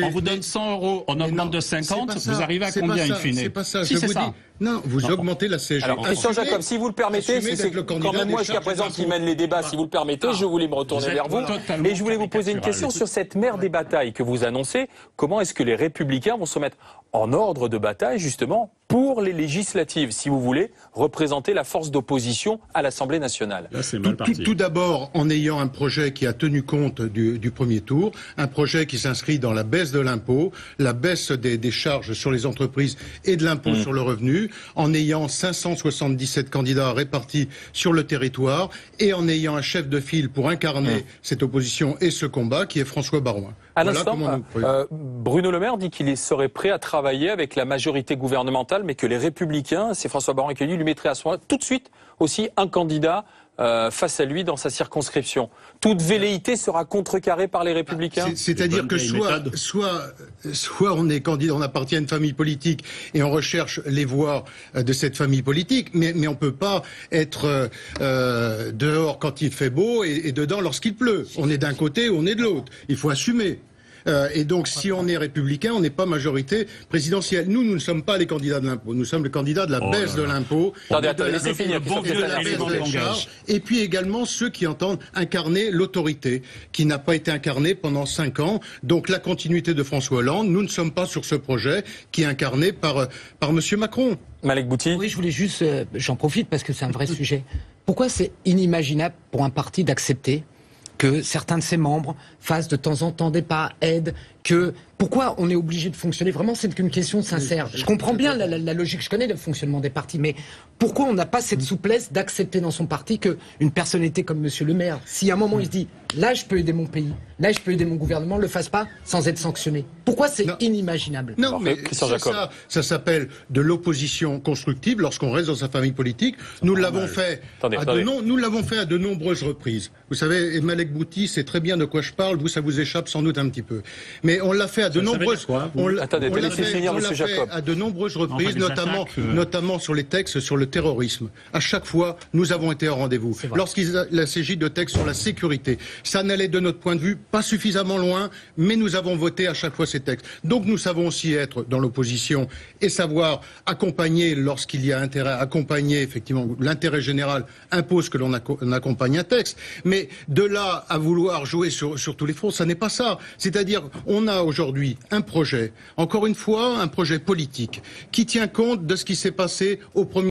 On vous donne 100 €, on augmente de 50, vous arrivez à combien in fine? C'est pas ça, je vous dis. Non, vous augmentez la CSG. Alors, Christian Jacob, si vous le permettez, c'est quand même moi jusqu'à présent qui mène les débats, si vous le permettez, je voulais me retourner vers vous. Et je voulais vous poser une question sur cette mère des batailles que vous annoncez. Comment est-ce que les Républicains vont se mettre en ordre de bataille, justement, pour les législatives, si vous voulez représenter la force d'opposition à l'Assemblée nationale. Là, c'est mal parti. Tout d'abord, en ayant un projet qui a tenu compte du premier tour, un projet qui s'inscrit dans la baisse de l'impôt, la baisse des charges sur les entreprises et de l'impôt sur le revenu, en ayant 577 candidats répartis sur le territoire et en ayant un chef de file pour incarner cette opposition et ce combat qui est François Baroin. À l'instant, Bruno Le Maire dit qu'il serait prêt à travailler avec la majorité gouvernementale, mais que les Républicains, c'est François Baroin qui lui mettrait à ce moment-là tout de suite aussi un candidat face à lui dans sa circonscription. Toute velléité sera contrecarrée par les Républicains. C'est-à-dire que soit on est candidat, on appartient à une famille politique et on recherche les voix de cette famille politique, mais on peut pas être dehors quand il fait beau et dedans lorsqu'il pleut. On est d'un côté ou on est de l'autre. Il faut assumer. Et donc, si on est républicain, on n'est pas majorité présidentielle. Nous ne sommes pas les candidats de l'impôt. Nous sommes les candidats de la baisse de l'impôt, laissez finir, de la baisse des charges, et puis également ceux qui entendent incarner l'autorité, qui n'a pas été incarnée pendant 5 ans. Donc, la continuité de François Hollande, nous ne sommes pas sur ce projet qui est incarné par Monsieur Macron. Malek Bouti. Oui, je voulais juste, j'en profite parce que c'est un vrai sujet. Pourquoi c'est inimaginable pour un parti d'accepter que certains de ses membres fassent de temps en temps des pas, aident, pourquoi on est obligé de fonctionner? Vraiment, c'est une question sincère. Je comprends bien la logique, je connais le fonctionnement des partis, mais pourquoi on n'a pas cette souplesse d'accepter dans son parti qu'une personnalité comme Monsieur Le Maire, si à un moment il se dit « là je peux aider mon pays, là je peux aider mon gouvernement », ne le fasse pas sans être sanctionné? Pourquoi c'est inimaginable? Non, mais ça s'appelle de l'opposition constructive lorsqu'on reste dans sa famille politique. Nous l'avons fait à de nombreuses reprises. Vous savez, et Malek Bouti sait très bien de quoi je parle, ça vous échappe sans doute un petit peu. Mais on l'a fait à de nombreuses reprises, notamment sur les textes sur le terrorisme. À chaque fois, nous avons été au rendez-vous. Lorsqu'il s'agit de textes sur la sécurité, ça n'allait de notre point de vue pas suffisamment loin, mais nous avons voté à chaque fois ces textes. Donc nous savons aussi être dans l'opposition et savoir accompagner lorsqu'il y a intérêt à accompagner, effectivement, l'intérêt général impose que l'on accompagne un texte. Mais de là à vouloir jouer sur tous les fronts, ça n'est pas ça. C'est-à-dire, on a aujourd'hui un projet, encore une fois, un projet politique, qui tient compte de ce qui s'est passé au premier